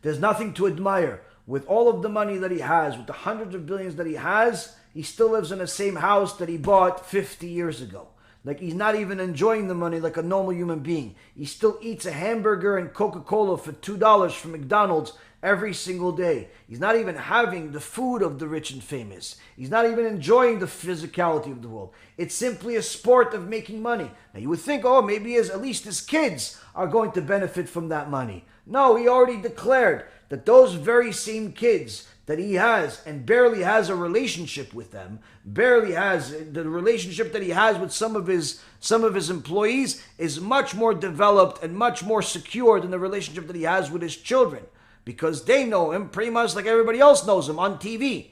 there's nothing to admire. With all of the money that he has, with the hundreds of billions that he has, he still lives in the same house that he bought 50 years ago. like he's not even enjoying the money like a normal human being. He still eats a hamburger and Coca-Cola for $2 from McDonald's every single day. He's not even having the food of the rich and famous. He's not even enjoying the physicality of the world. It's simply a sport of making money. Now you would think, oh, maybe at least his kids are going to benefit from that money. No, he already declared that those very same kids that he has and barely has a relationship with them, barely has the relationship that he has with some of his employees is much more developed and much more secure than the relationship that he has with his children, because they know him pretty much like everybody else knows him on TV.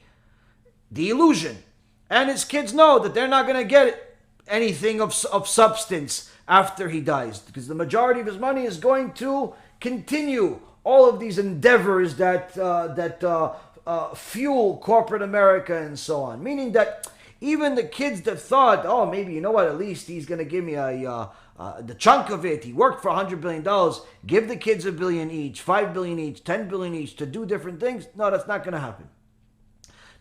The illusion. And his kids know that they're not going to get anything of substance after he dies, because the majority of his money is going to continue all of these endeavors that fuel corporate America and so on. Meaning that even the kids that thought, oh, maybe, you know what, at least he's going to give me the chunk of it. He worked for $100 billion. Give the kids $1 billion each, $5 billion each, $10 billion each to do different things. No, that's not going to happen.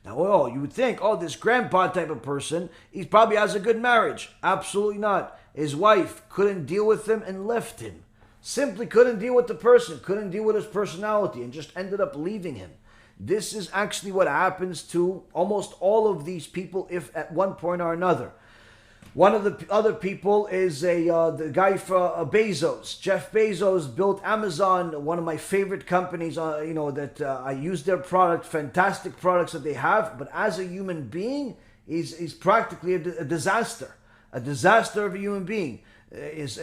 Now, you would think, this grandpa type of person, he probably has a good marriage. Absolutely not. His wife couldn't deal with him and left him. Simply couldn't deal with the person, couldn't deal with his personality, and just ended up leaving him. This is actually what happens to almost all of these people, if at one point or another. One of the other people is the guy for Bezos. Jeff Bezos built Amazon, one of my favorite companies. That I use their product, fantastic products that they have. But as a human being, he's practically a disaster of a human being. Is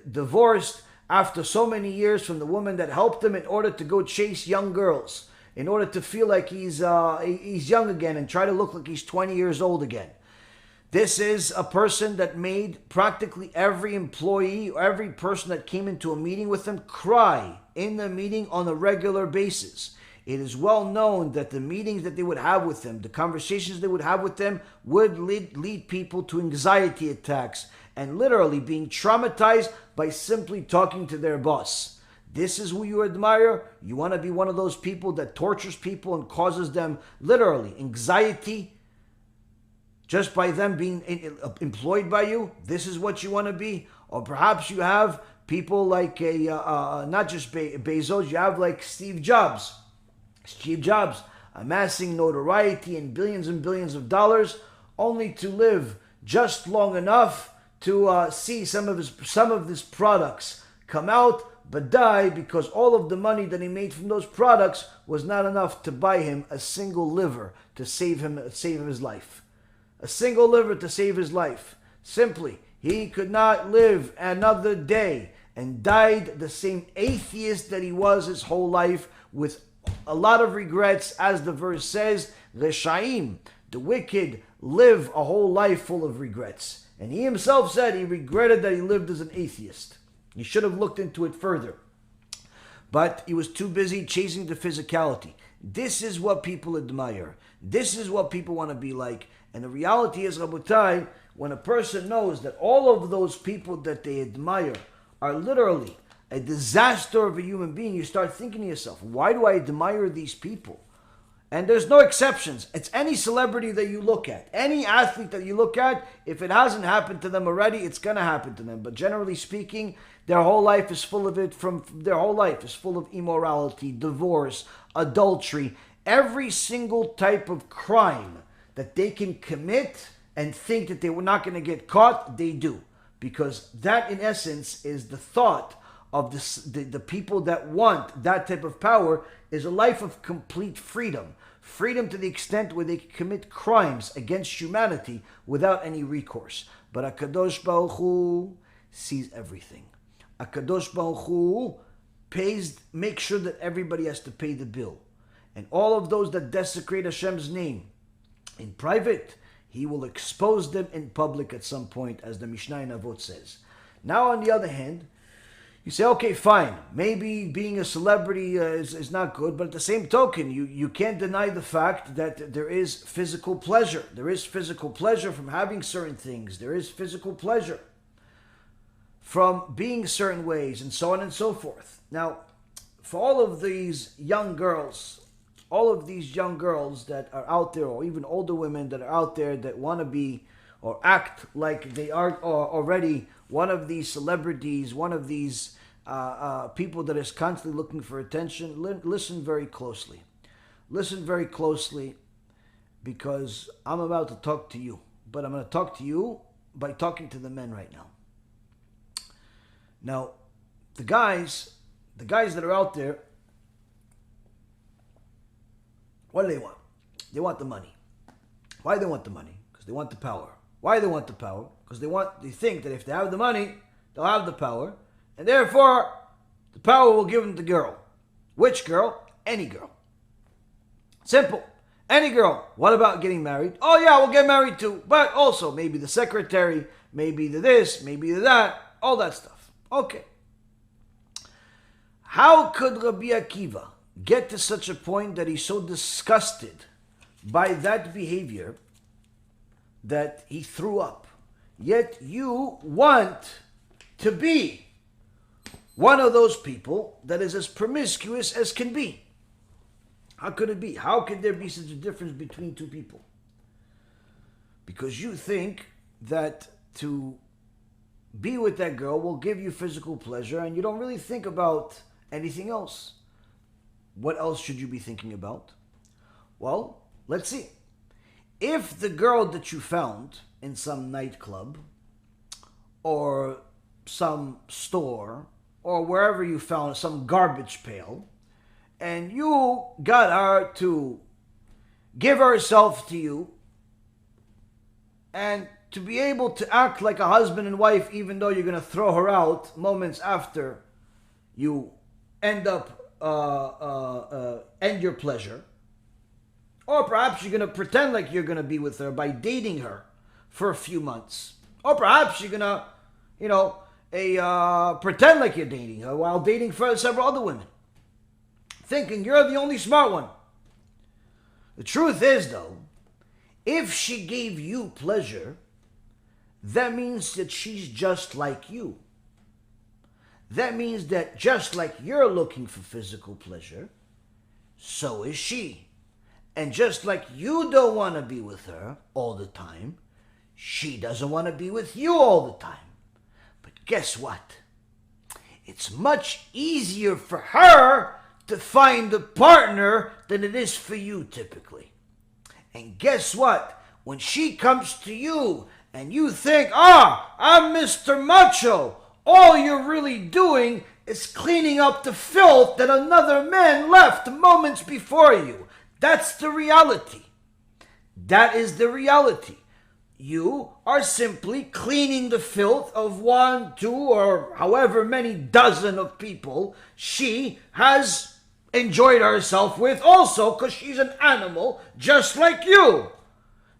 divorced after so many years from the woman that helped him in order to go chase young girls, in order to feel like he's young again and try to look like he's 20 years old again. This is a person that made practically every employee or every person that came into a meeting with him cry in the meeting on a regular basis. It is well known that the meetings that they would have with him, the conversations they would have with them, would lead people to anxiety attacks and literally being traumatized by simply talking to their boss. This is who you admire. You want to be one of those people that tortures people and causes them literally anxiety just by them being employed by you. This is what you want to be. Or perhaps you have people like not just Bezos, you have like Steve Jobs. Steve Jobs amassing notoriety and billions of dollars, only to live just long enough to see some of his products come out, but die because all of the money that he made from those products was not enough to buy him a single liver to save his life. A single liver to save his life. Simply, he could not live another day and died the same atheist that he was his whole life, with a lot of regrets. As the verse says, Reshaim, the wicked, live a whole life full of regrets. And he himself said he regretted that he lived as an atheist. He should have looked into it further. But he was too busy chasing the physicality. This is what people admire. This is what people want to be like. And the reality is, Rabotai, when a person knows that all of those people that they admire are literally a disaster of a human being, you start thinking to yourself, why do I admire these people? And there's no exceptions. It's any celebrity that you look at, any athlete that you look at, if it hasn't happened to them already, it's going to happen to them. But generally speaking, their whole life is full of it. Their whole life is full of immorality, divorce, adultery, every single type of crime that they can commit and think that they were not going to get caught, they do. Because that, in essence, is the thought of the people that want that type of power, is a life of complete freedom. Freedom to the extent where they can commit crimes against humanity without any recourse. But HaKadosh Baruch Hu sees everything. HaKadosh Baruch Hu makes sure that everybody has to pay the bill. And all of those that desecrate Hashem's name in private, he will expose them in public at some point, as the Mishnah in Avot says. Now, on the other hand, you say, okay, fine, maybe being a celebrity is not good, but at the same token, you can't deny the fact that there is physical pleasure. There is physical pleasure from having certain things. There is physical pleasure from being certain ways, and so on and so forth. Now, for all of these young girls that are out there, or even older women that are out there that want to be or act like they are already one of these celebrities, one of these people that is constantly looking for attention, listen very closely. Listen very closely, because I'm about to talk to you. But I'm going to talk to you by talking to the men right now. Now, the guys that are out there, what do they want? They want the money. Why do they want the money? Because they want the power. Why do they want the power? Because they think that if they have the money, they'll have the power, and therefore the power will give them the girl. Which girl? Any girl. Simple. Any girl. What about getting married? Oh yeah, we'll get married too. But also maybe the secretary, maybe the this, maybe the that, all that stuff. Okay. How could Rabbi Akiva get to such a point that he's so disgusted by that behavior that he threw up? Yet you want to be one of those people that is as promiscuous as can be. How could it be? How could there be such a difference between two people? Because you think that to be with that girl will give you physical pleasure, and you don't really think about anything else. What else should you be thinking about? Well, let's see. If the girl that you found in some nightclub or some store or wherever you found some garbage pail, and you got her to give herself to you and to be able to act like a husband and wife, even though you're going to throw her out moments after you end your pleasure, or perhaps you're going to pretend like you're going to be with her by dating her for a few months, or perhaps you're going to, pretend like you're dating her while dating for several other women, thinking you're the only smart one. The truth is, though, if she gave you pleasure, that means that she's just like you. That means that just like you're looking for physical pleasure, so is she. And just like you don't want to be with her all the time, she doesn't want to be with you all the time. But guess what? It's much easier for her to find a partner than it is for you typically. And guess what? When she comes to you and you think, I'm Mr. Macho, all you're really doing is cleaning up the filth that another man left moments before you. That's the reality. That is the reality. You are simply cleaning the filth of 1, 2, or however many dozen of people she has enjoyed herself with also, because she's an animal just like you.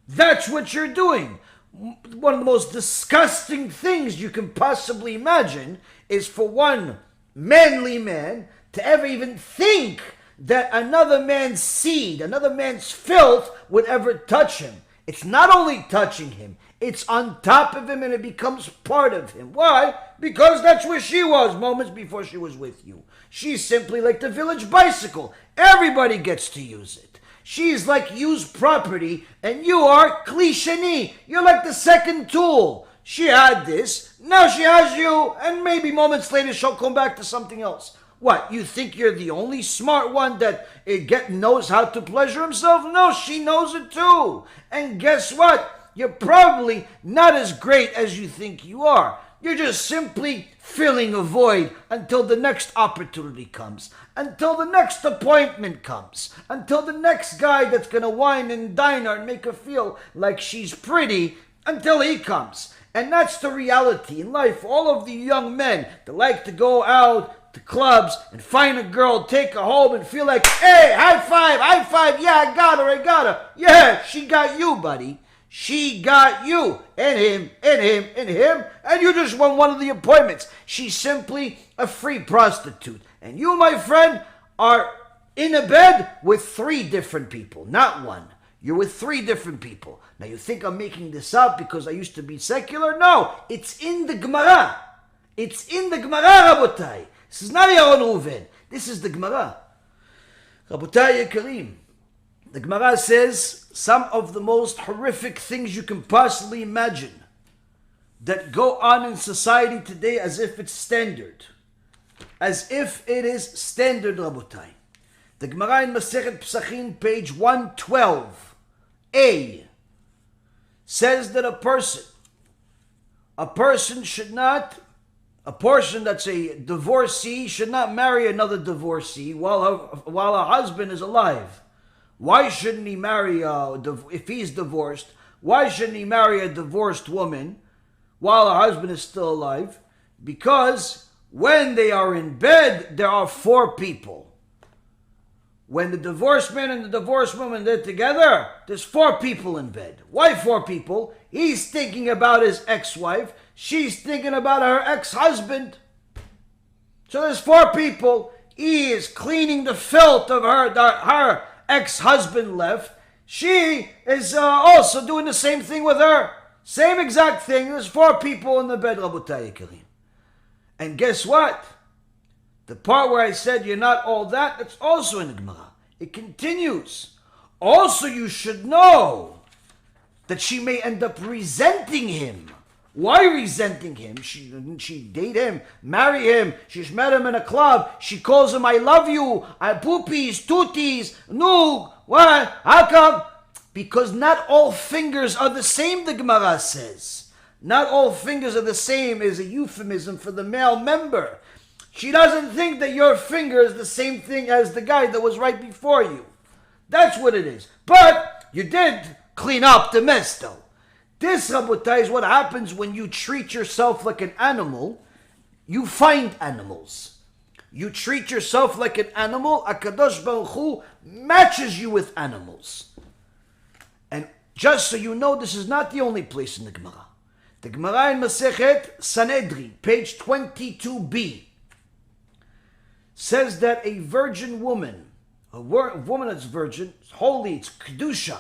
That's what you're doing. One of the most disgusting things you can possibly imagine is for one manly man to ever even think that another man's seed, another man's filth would ever touch him. It's not only touching him, it's on top of him, and it becomes part of him. Why? Because that's where she was moments before she was with you. She's simply like the village bicycle. Everybody gets to use it. She's like used property, and you are klisheni. You're like the second tool. She had this, now she has you, and maybe moments later she'll come back to something else. What, you think you're the only smart one that knows how to pleasure himself? No, she knows it too. And guess what? You're probably not as great as you think you are. You're just simply filling a void until the next opportunity comes, until the next appointment comes, until the next guy that's going to wine and dine her and make her feel like she's pretty, until he comes. And that's the reality in life. All of the young men that like to go out to clubs and find a girl, take her home and feel like, hey, high five, yeah, I got her. Yeah, she got you, buddy. She got you, and him, and you just won one of the appointments. She's simply a free prostitute. And you, my friend, are in a bed with 3 different people, not one. You're with 3 different people. Now you think I'm making this up because I used to be secular? No, it's in the Gemara. It's in the Gemara, Rabotai. This is not Yaron Reuven. This is the Gemara. Rabotai Yekarim, The Gemara says some of the most horrific things you can possibly imagine that go on in society today as if it's standard. As if it is standard, Rabotai. The Gemara in Masechet Pesachim, page 112a, says that a person that's a divorcee should not marry another divorcee while her husband is alive. Why shouldn't he marry, if he's divorced, why shouldn't he marry a divorced woman while her husband is still alive? Because when they are in bed, there are 4 people. When the divorced man and the divorced woman, they're together, there's 4 people in bed. Why 4 people? He's thinking about his ex-wife. She's thinking about her ex-husband. So there's 4 people. He is cleaning the filth of her ex-husband left. She is also doing the same thing with her. Same exact thing. There's 4 people in the bed, Rabotai Karim. And guess what? The part where I said you're not all that, that's also in the Gemara. It continues. Also, you should know that she may end up resenting him. Why resenting him? Didn't she date him, marry him? She's met him in a club. She calls him, I love you, I poopies, tooties, no, what? How come? Because not all fingers are the same, the Gemara says. Not all fingers are the same is a euphemism for the male member. She doesn't think that your finger is the same thing as the guy that was right before you. That's what it is. But you did clean up the mess, though. This, Rabotai, is what happens when you treat yourself like an animal. You find animals. You treat yourself like an animal. HaKadosh Baruch Hu matches you with animals. And just so you know, this is not the only place in the Gemara. The Gemara in Masechet Sanhedrin, page 22b, says that a virgin woman, a woman that's virgin, it's holy, it's kedusha.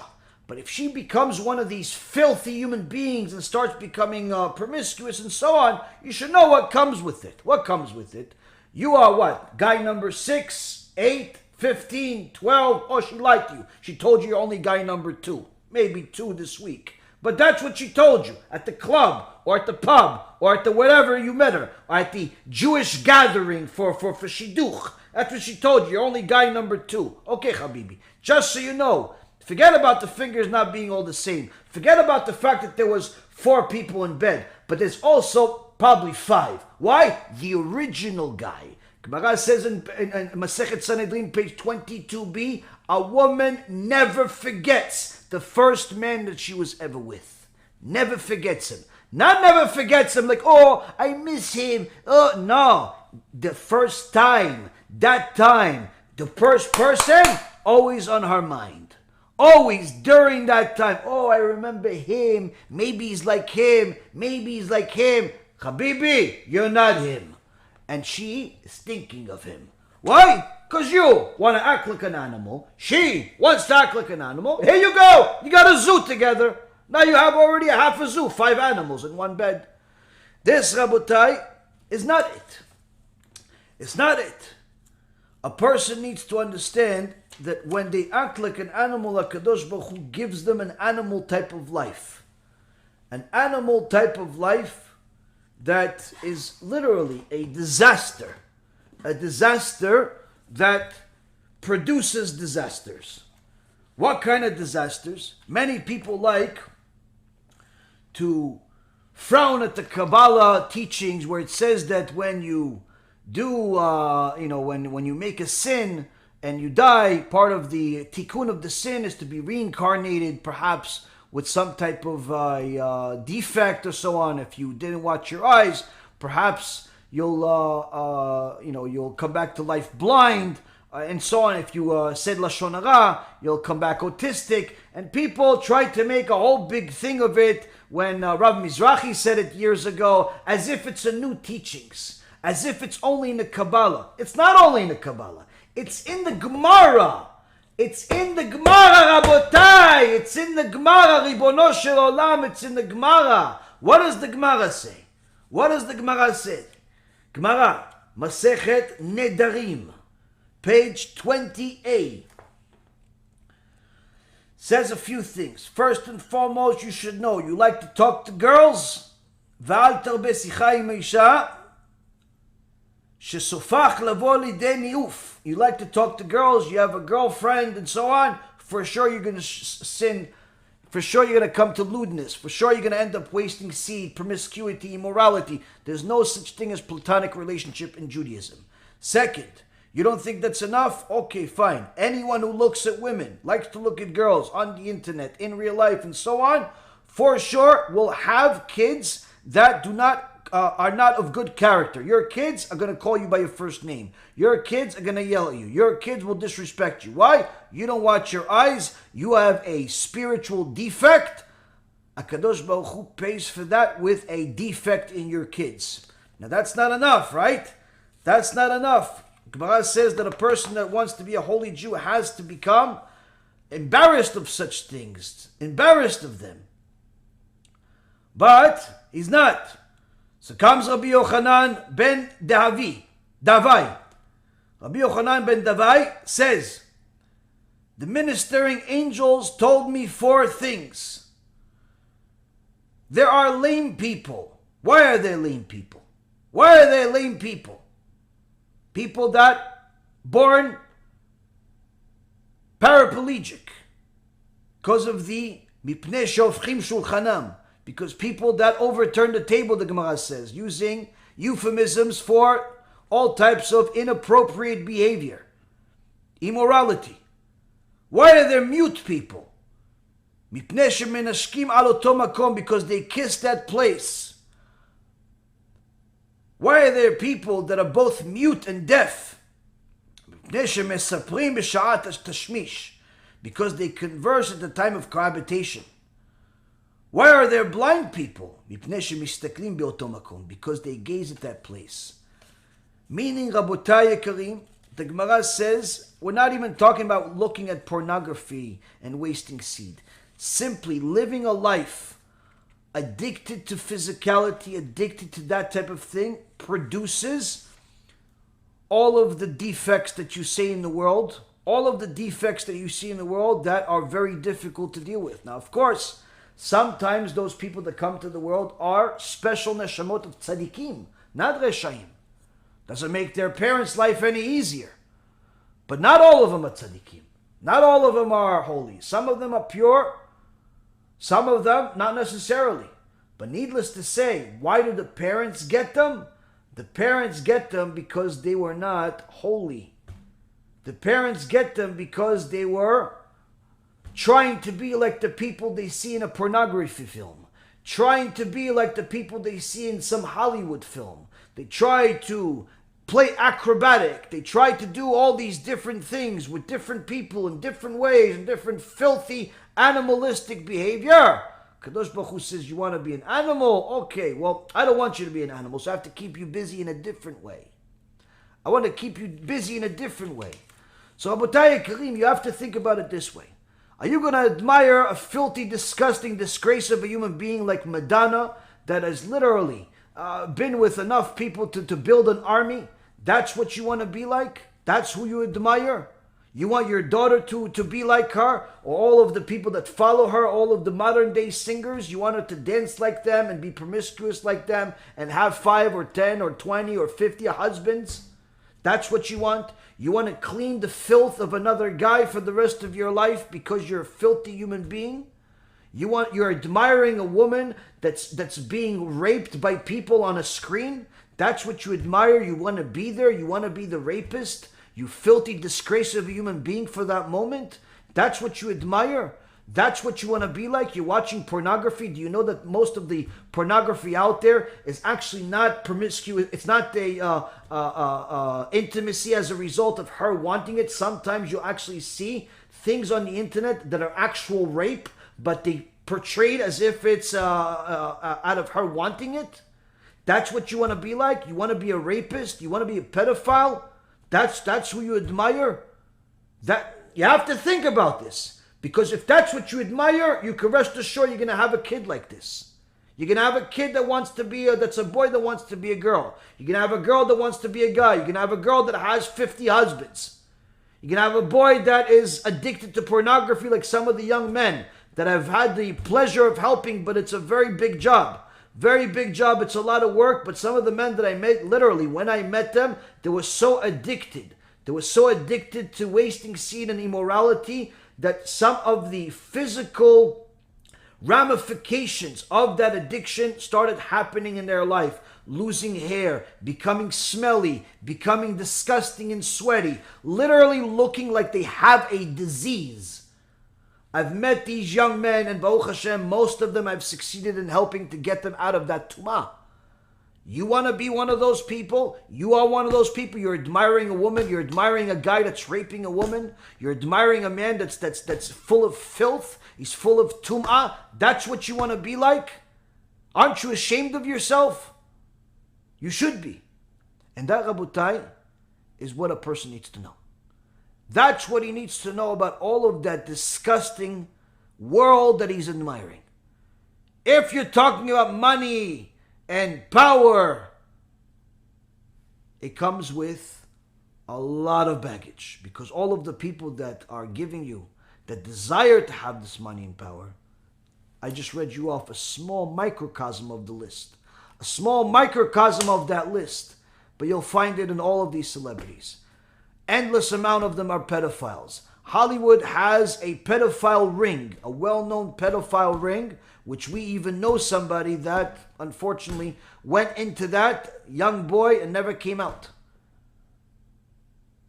But if she becomes one of these filthy human beings and starts becoming promiscuous and so on, you should know what comes with it. What comes with it? You are what? Guy number 6, 8, 15, 12. Oh, she liked you. She told you you're only guy number 2. Maybe 2 this week. But that's what she told you at the club or at the pub or at the whatever you met her or at the Jewish gathering for shidduch. That's what she told you. You're only guy number 2. Okay, Habibi. Just so you know, forget about the fingers not being all the same. Forget about the fact that there was 4 people in bed. But there's also probably 5. Why? The original guy. Gemara says in Masechet Sanhedrin, page 22b, a woman never forgets the first man that she was ever with. Never forgets him. Not never forgets him like, oh, I miss him. Oh, no. The first time, that time, the first person, always on her mind. Always during that time. Oh, I remember him. Maybe he's like him. Maybe he's like him. Habibi, you're not him. And she is thinking of him. Why? Because you want to act like an animal. She wants to act like an animal. Here you go. You got a zoo together. Now you have already a half a zoo. 5 animals in one bed. This, Rabotai, is not it. It's not it. A person needs to understand that when they act like an animal, HaKadosh Baruch Hu gives them an animal type of life. An animal type of life that is literally a disaster. A disaster that produces disasters. What kind of disasters? Many people like to frown at the Kabbalah teachings where it says that when you do, when you make a sin and you die, part of the TIKKUN of the sin is to be reincarnated, perhaps with some type of defect or so on. If you didn't watch your eyes, perhaps you'll come back to life blind, and so on. If you said Lashon Hara, you'll come back autistic. And people tried to make a whole big thing of it when Rav Mizrahi said it years ago, as if it's a new teachings, as if it's only in the Kabbalah. It's not only in the Kabbalah. It's in the Gemara. It's in the Gemara, Rabotai. It's in the Gemara, Ribono Shel Olam. It's in the Gemara. What does the Gemara say? What does the Gemara say? Gemara, Masechet Nedarim, page 20a. Says a few things. First and foremost, you should know, you like to talk to girls, ואל תרבה שיחה עם האישה, שסופך לבוא לידי ניאוף. You like to talk to girls, you have a girlfriend and so on, for sure you're going to sin, for sure you're going to come to lewdness, for sure you're going to end up wasting seed, promiscuity, immorality. There's no such thing as platonic relationship in Judaism. Second, you don't think that's enough? Okay, fine. Anyone who looks at women, likes to look at girls on the internet, in real life, and so on, for sure will have kids that are not of good character. Your kids are going to call you by your first name. Your kids are going to yell at you. Your kids will disrespect you. Why? You don't watch your eyes. You have a spiritual defect. HaKadosh Baruch Hu pays for that with a defect in your kids. Now that's not enough, right? That's not enough. Gemara says that a person that wants to be a holy Jew has to become embarrassed of such things, embarrassed of them. But he's not. So comes Rabbi Yochanan ben Davai. Rabbi Yochanan ben Davai says, the ministering angels told me 4 things. There are lame people. Why are there lame people? Why are there lame people? People that born paraplegic because of the mipnei shofchim shulchanam, because people that overturn the table, the Gemara says, using euphemisms for all types of inappropriate behavior, immorality. Why are there mute people? Mipnei shemenashkim al oto makom, because they kiss that place. Why are there people that are both mute and deaf? Because they converse at the time of cohabitation. Why are there blind people? Because they gaze at that place. Meaning, Rabotai Yekarim, the Gemara says, we're not even talking about looking at pornography and wasting seed. Simply living a life addicted to physicality, addicted to that type of thing, produces all of the defects that you see in the world, all of the defects that you see in the world that are very difficult to deal with. Now, of course, sometimes those people that come to the world are special neshamot of tzaddikim, not reshaim. Doesn't make their parents' life any easier. But not all of them are tzaddikim. Not all of them are holy. Some of them are pure. Some of them, not necessarily. But needless to say, why do the parents get them? The parents get them because they were not holy. The parents get them because they were trying to be like the people they see in a pornography film. Trying to be like the people they see in some Hollywood film. They try to play acrobatic. They try to do all these different things with different people in different ways and different filthy, animalistic behavior. Kadosh Baruch Hu says, you want to be an animal? Okay, well, I don't want you to be an animal, so I have to keep you busy in a different way. I want to keep you busy in a different way. So, Abotai Karim, you have to think about it this way. Are you going to admire a filthy, disgusting disgrace of a human being like Madonna that has literally been with enough people to build an army? That's what you want to be like? That's who you admire? You want your daughter to be like her? Or all of the people that follow her, all of the modern day singers, you want her to dance like them and be promiscuous like them and have 5 or 10 or 20 or 50 husbands? That's what you want? You want to clean the filth of another guy for the rest of your life because you're a filthy human being? You're admiring a woman that's being raped by people on a screen? That's what you admire? You want to be there? You want to be the rapist? You filthy disgrace of a human being for that moment? That's what you admire? That's what you want to be like? You're watching pornography? Do you know that most of the pornography out there is actually not promiscuous? It's not intimacy as a result of her wanting it. Sometimes you'll actually see things on the internet that are actual rape, but they portrayed as if it's out of her wanting it. That's what you want to be like? You want to be a rapist? You want to be a pedophile? That's who you admire? That you have to think about this. Because if that's what you admire, you can rest assured you're going to have a kid like this. You're going to have a kid that wants to be that's a boy that wants to be a girl. You're going to have a girl that wants to be a guy. You're going to have a girl that has 50 husbands. You can have a boy that is addicted to pornography, like some of the young men that I've had the pleasure of helping, but it's a very big job. Very big job. It's a lot of work, but some of the men that I met, literally, when I met them, they were so addicted. They were so addicted to wasting seed and immorality that some of the physical ramifications of that addiction started happening in their life. Losing hair, becoming smelly, becoming disgusting and sweaty, literally looking like they have a disease. I've met these young men, and Baruch Hashem, most of them I've succeeded in helping to get them out of that tumah. You want to be one of those people? You are one of those people. You're admiring a woman. You're admiring a guy that's raping a woman. You're admiring a man that's full of filth. He's full of tumah. That's what you want to be like? Aren't you ashamed of yourself? You should be. And that, Rabotai, is what a person needs to know. That's what he needs to know about all of that disgusting world that he's admiring. If you're talking about money and power, it comes with a lot of baggage, because all of the people that are giving you, that desire to have this money and power, I just read you off a small microcosm of the list. A small microcosm of that list, but you'll find it in all of these celebrities. Endless amount of them are pedophiles. Hollywood has a pedophile ring, a well-known pedophile ring, which we even know somebody that, unfortunately, went into that young boy and never came out.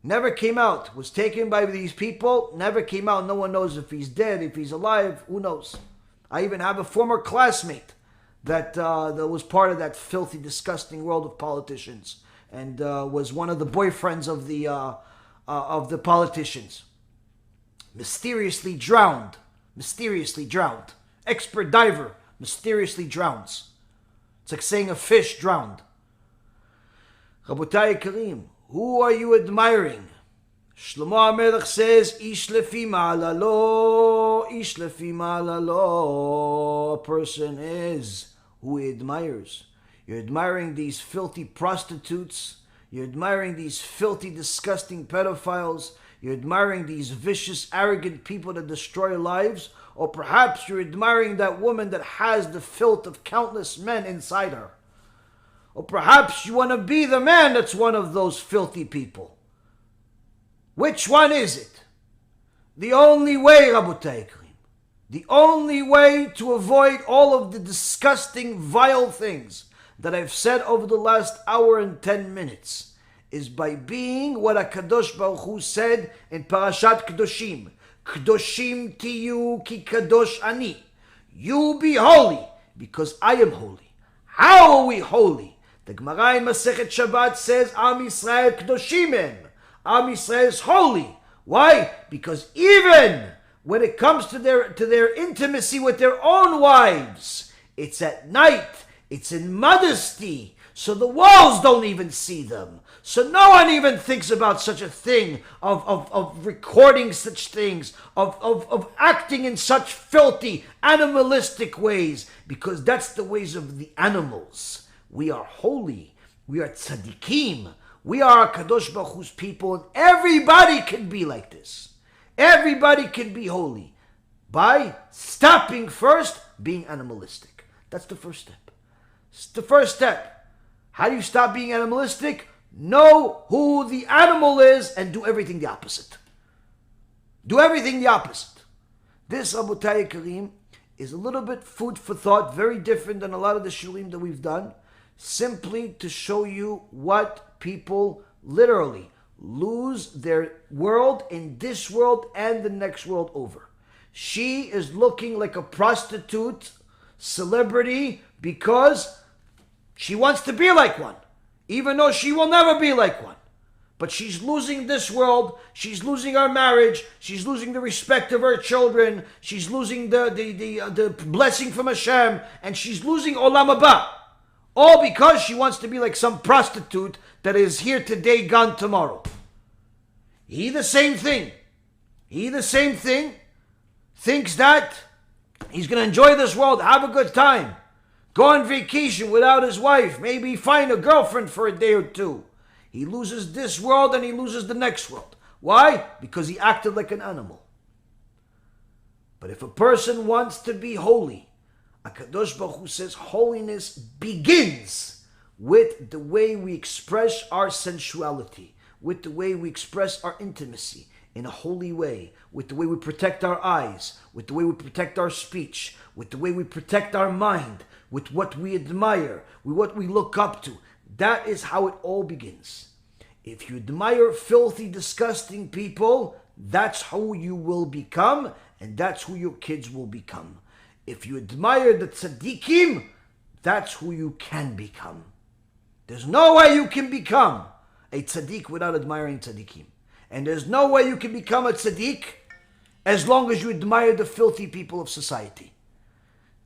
Never came out. Was taken by these people, never came out. No one knows if he's dead, if he's alive, who knows. I even have a former classmate that was part of that filthy, disgusting world of politicians, and was one of the boyfriends of the politicians. Mysteriously drowned. Expert diver mysteriously drowns. It's like saying a fish drowned. Rabotai Karim, who are you admiring? Shlomo HaMelech says, Ish lefi ma'alalo, Ish lefi ma'alalo. A person is who he admires. You're admiring these filthy prostitutes. You're admiring these filthy, disgusting pedophiles. You're admiring these vicious, arrogant people that destroy lives. Or perhaps you're admiring that woman that has the filth of countless men inside her. Or perhaps you want to be the man that's one of those filthy people. Which one is it? The only way, Rabotai Karim, the only way to avoid all of the disgusting, vile things that I've said over the last hour and 10 minutes is by being what HaKadosh Baruch Hu said in Parashat Kedoshim. Kedoshim tiyu ki kadosh ani. You be holy because I am holy. How are we holy? The Gemara in Masechet Shabbat says, Am Yisrael Kedoshim em. Am Yisrael is holy. Why? Because even when it comes to their intimacy with their own wives, it's at night, it's in modesty, so the walls don't even see them. So no one even thinks about such a thing, of recording such things, of acting in such filthy, animalistic ways, because that's the ways of the animals. We are holy. We are tzaddikim. We are Kadosh Baruch Hu's people, and everybody can be like this. Everybody can be holy by stopping first being animalistic. That's the first step. It's the first step. How do you stop being animalistic? Know who the animal is and do everything the opposite. Do everything the opposite. This, Rabotai Karim, is a little bit food for thought, very different than a lot of the shurim that we've done, simply to show you what people literally lose their world in this world and the next world over. She is looking like a prostitute celebrity because she wants to be like one, even though she will never be like one. But she's losing this world, she's losing her marriage, she's losing the respect of her children, she's losing the blessing from Hashem, and she's losing Olam HaBa. All because she wants to be like some prostitute that is here today, gone tomorrow. He the same thing. Thinks that he's going to enjoy this world, have a good time, go on vacation without his wife, maybe find a girlfriend for a day or two. He loses this world and he loses the next world. Why? Because he acted like an animal. But if a person wants to be holy, HaKadosh Baruch Hu says holiness begins with the way we express our sensuality, with the way we express our intimacy in a holy way, with the way we protect our eyes, with the way we protect our speech, with the way we protect our mind, with what we admire, with what we look up to. That is how it all begins. If you admire filthy, disgusting people, that's who you will become, and that's who your kids will become. If you admire the tzaddikim, that's who you can become. There's no way you can become a tzaddik without admiring tzaddikim. And there's no way you can become a tzaddik as long as you admire the filthy people of society.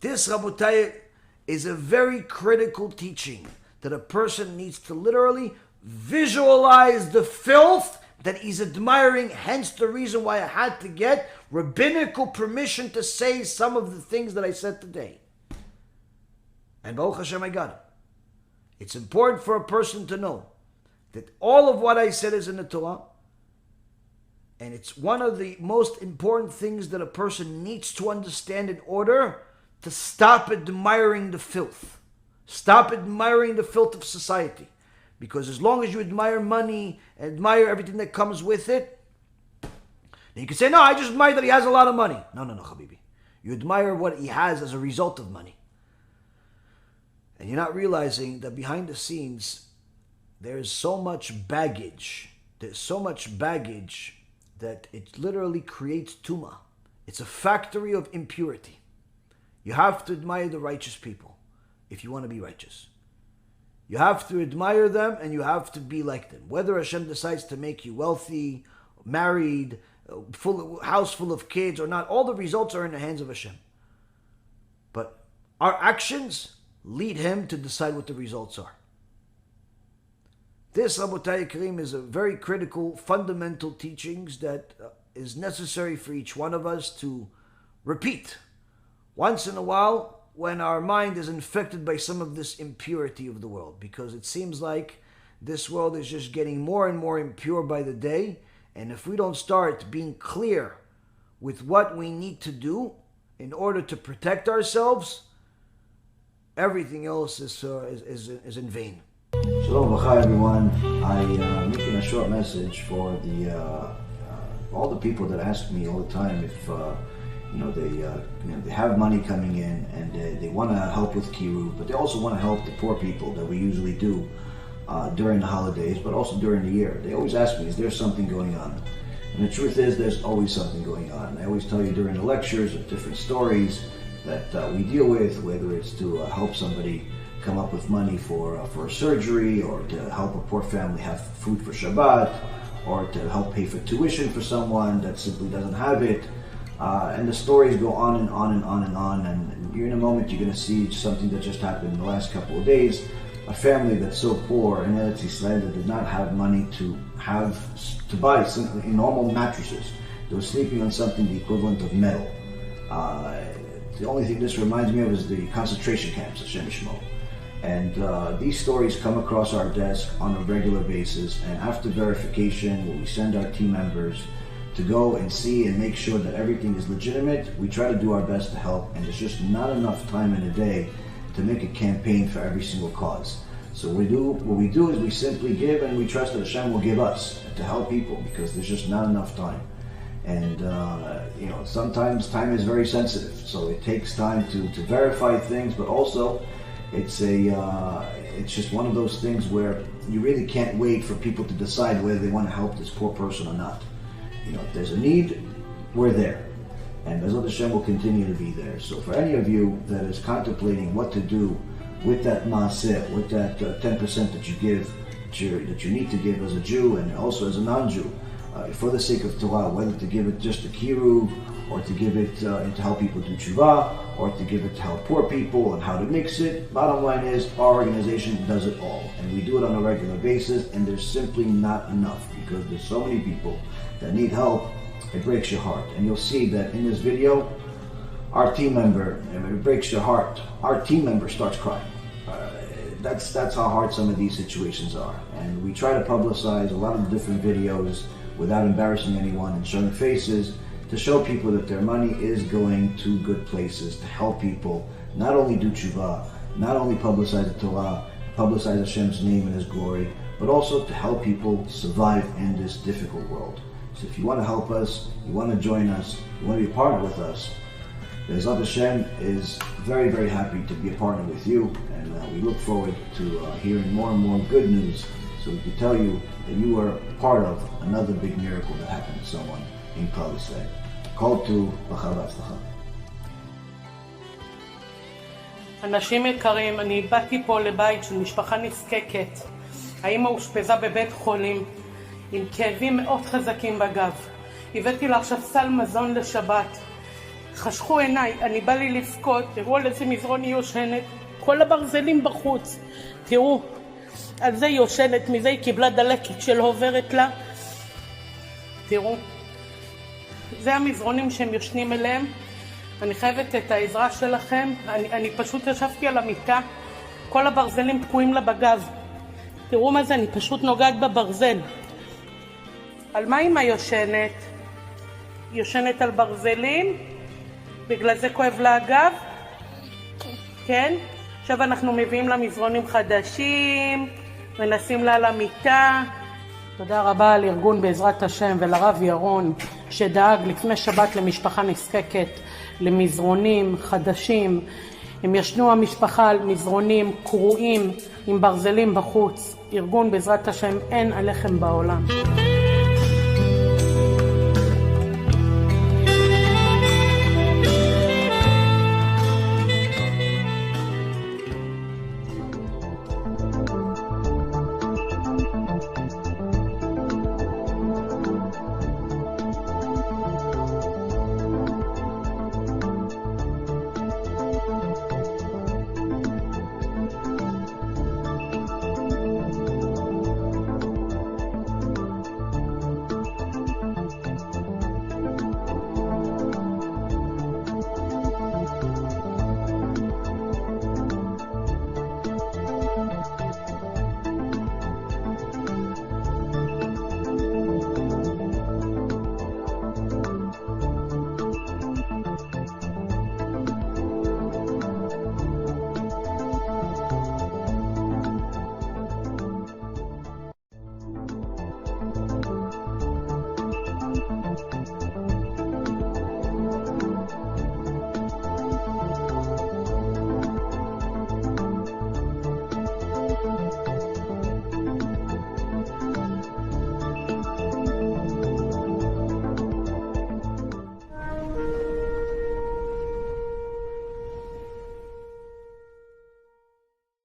This, Rabotai, is a very critical teaching that a person needs to literally visualize the filth that he's admiring, hence the reason why I had to get rabbinical permission to say some of the things that I said today. And Baruch Hashem, I got it. It's important for a person to know that all of what I said is in the Torah, and it's one of the most important things that a person needs to understand in order to stop admiring the filth. Stop admiring the filth of society. Because as long as you admire money, admire everything that comes with it, then you can say, no, I just admire that he has a lot of money. No, Habibi. You admire what he has as a result of money. And you're not realizing that behind the scenes, there's so much baggage. There's so much baggage that it literally creates tuma. It's a factory of impurity. You have to admire the righteous people if you want to be righteous. You have to admire them and you have to be like them. Whether Hashem decides to make you wealthy, married, house full of kids or not, all the results are in the hands of Hashem. But our actions lead Him to decide what the results are. This, Rabotai Karim, is a very critical, fundamental teachings that is necessary for each one of us to repeat once in a while when our mind is infected by some of this impurity of the world. Because it seems like this world is just getting more and more impure by the day. And if we don't start being clear with what we need to do in order to protect ourselves, everything else is in vain. Shalom V'chai, everyone. I'm making a short message for all the people that ask me all the time if they have money coming in and they want to help with kiruv, but they also want to help the poor people that we usually do during the holidays, but also during the year. They always ask me, is there something going on? And the truth is, there's always something going on. I always tell you during the lectures of different stories that we deal with, whether it's to help somebody come up with money for a surgery, or to help a poor family have food for Shabbat, or to help pay for tuition for someone that simply doesn't have it. And the stories go on and on and on and on. And in a moment, you're going to see something that just happened in the last couple of days. A family that's so poor in Eretz Yisrael that did not have money to buy simply normal mattresses. They were sleeping on something the equivalent of metal. The only thing this reminds me of is the concentration camps, Hashem Yishmo. And these stories come across our desk on a regular basis, and after verification, when we send our team members to go and see and make sure that everything is legitimate, we try to do our best to help, and there's just not enough time in a day to make a campaign for every single cause. So what we do is we simply give, and we trust that Hashem will give us to help people, because there's just not enough time. And sometimes time is very sensitive, so it takes time to verify things, but also it's just one of those things where you really can't wait for people to decide whether they want to help this poor person or not. If there's a need, we're there. And Bezrat Hashem will continue to be there. So for any of you that is contemplating what to do with that maaseh, with that 10% that you give, that you need to give as a Jew and also as a non-Jew, for the sake of Torah, whether to give it just to kiruv, or to give it to help people do tshuva, or to give it to help poor people, and how to mix it. Bottom line is, our organization does it all, and we do it on a regular basis, and there's simply not enough, because there's so many people that need help. It breaks your heart. And you'll see that in this video, our team member, it breaks your heart, our team member starts crying. That's how hard some of these situations are. And we try to publicize a lot of different videos without embarrassing anyone and showing faces, to show people that their money is going to good places, to help people not only do tshuva, not only publicize the Torah, publicize Hashem's name and His glory, but also to help people survive in this difficult world. So if you want to help us, you want to join us, you want to be a partner with us, Be'ezrat Hashem is very, very happy to be a partner with you, and we look forward to hearing more and more good news, so we can tell you that you are part of another big miracle that happened to someone in Klal Yisrael. Call to B'char V'Atzlacha. אנשים יקרים, אני באתי פה לבית של משפחה נזקקת. האמא אושפזה בבית חולים עם כאבים מאוד חזקים בגב. הבאתי לה עכשיו סל מזון לשבת. חשכו עיניי, אני בא לי לבכות, תראו על איזה מזרון היא יושנת, כל הברזלים בחוץ. תראו, על זה היא יושנת, מזה היא קיבלה דלקת שלא עוברת לה. תראו, זה המזרונים שהם יושנים אליהם. אני חייבת את העזרה שלכם. אני פשוט ישבתי על המיטה, כל הברזלים תקועים לה בגב. תראו מה זה, אני פשוט נוגעת בברזל. על מה אמא יושנת? יושנת על ברזלים, בגלל זה כואב לה הגב. כן? עכשיו אנחנו מביאים לה מזרונים חדשים, ונשים לה על המיטה. תודה רבה על ארגון בעזרת השם ולרב ירון שדאג לפני שבת למשפחה נזקקת למזרונים חדשים. הם ישנו המשפחה על מזרונים קרועים עם ברזלים בחוץ. ארגון בעזרת השם אין עליכם בעולם.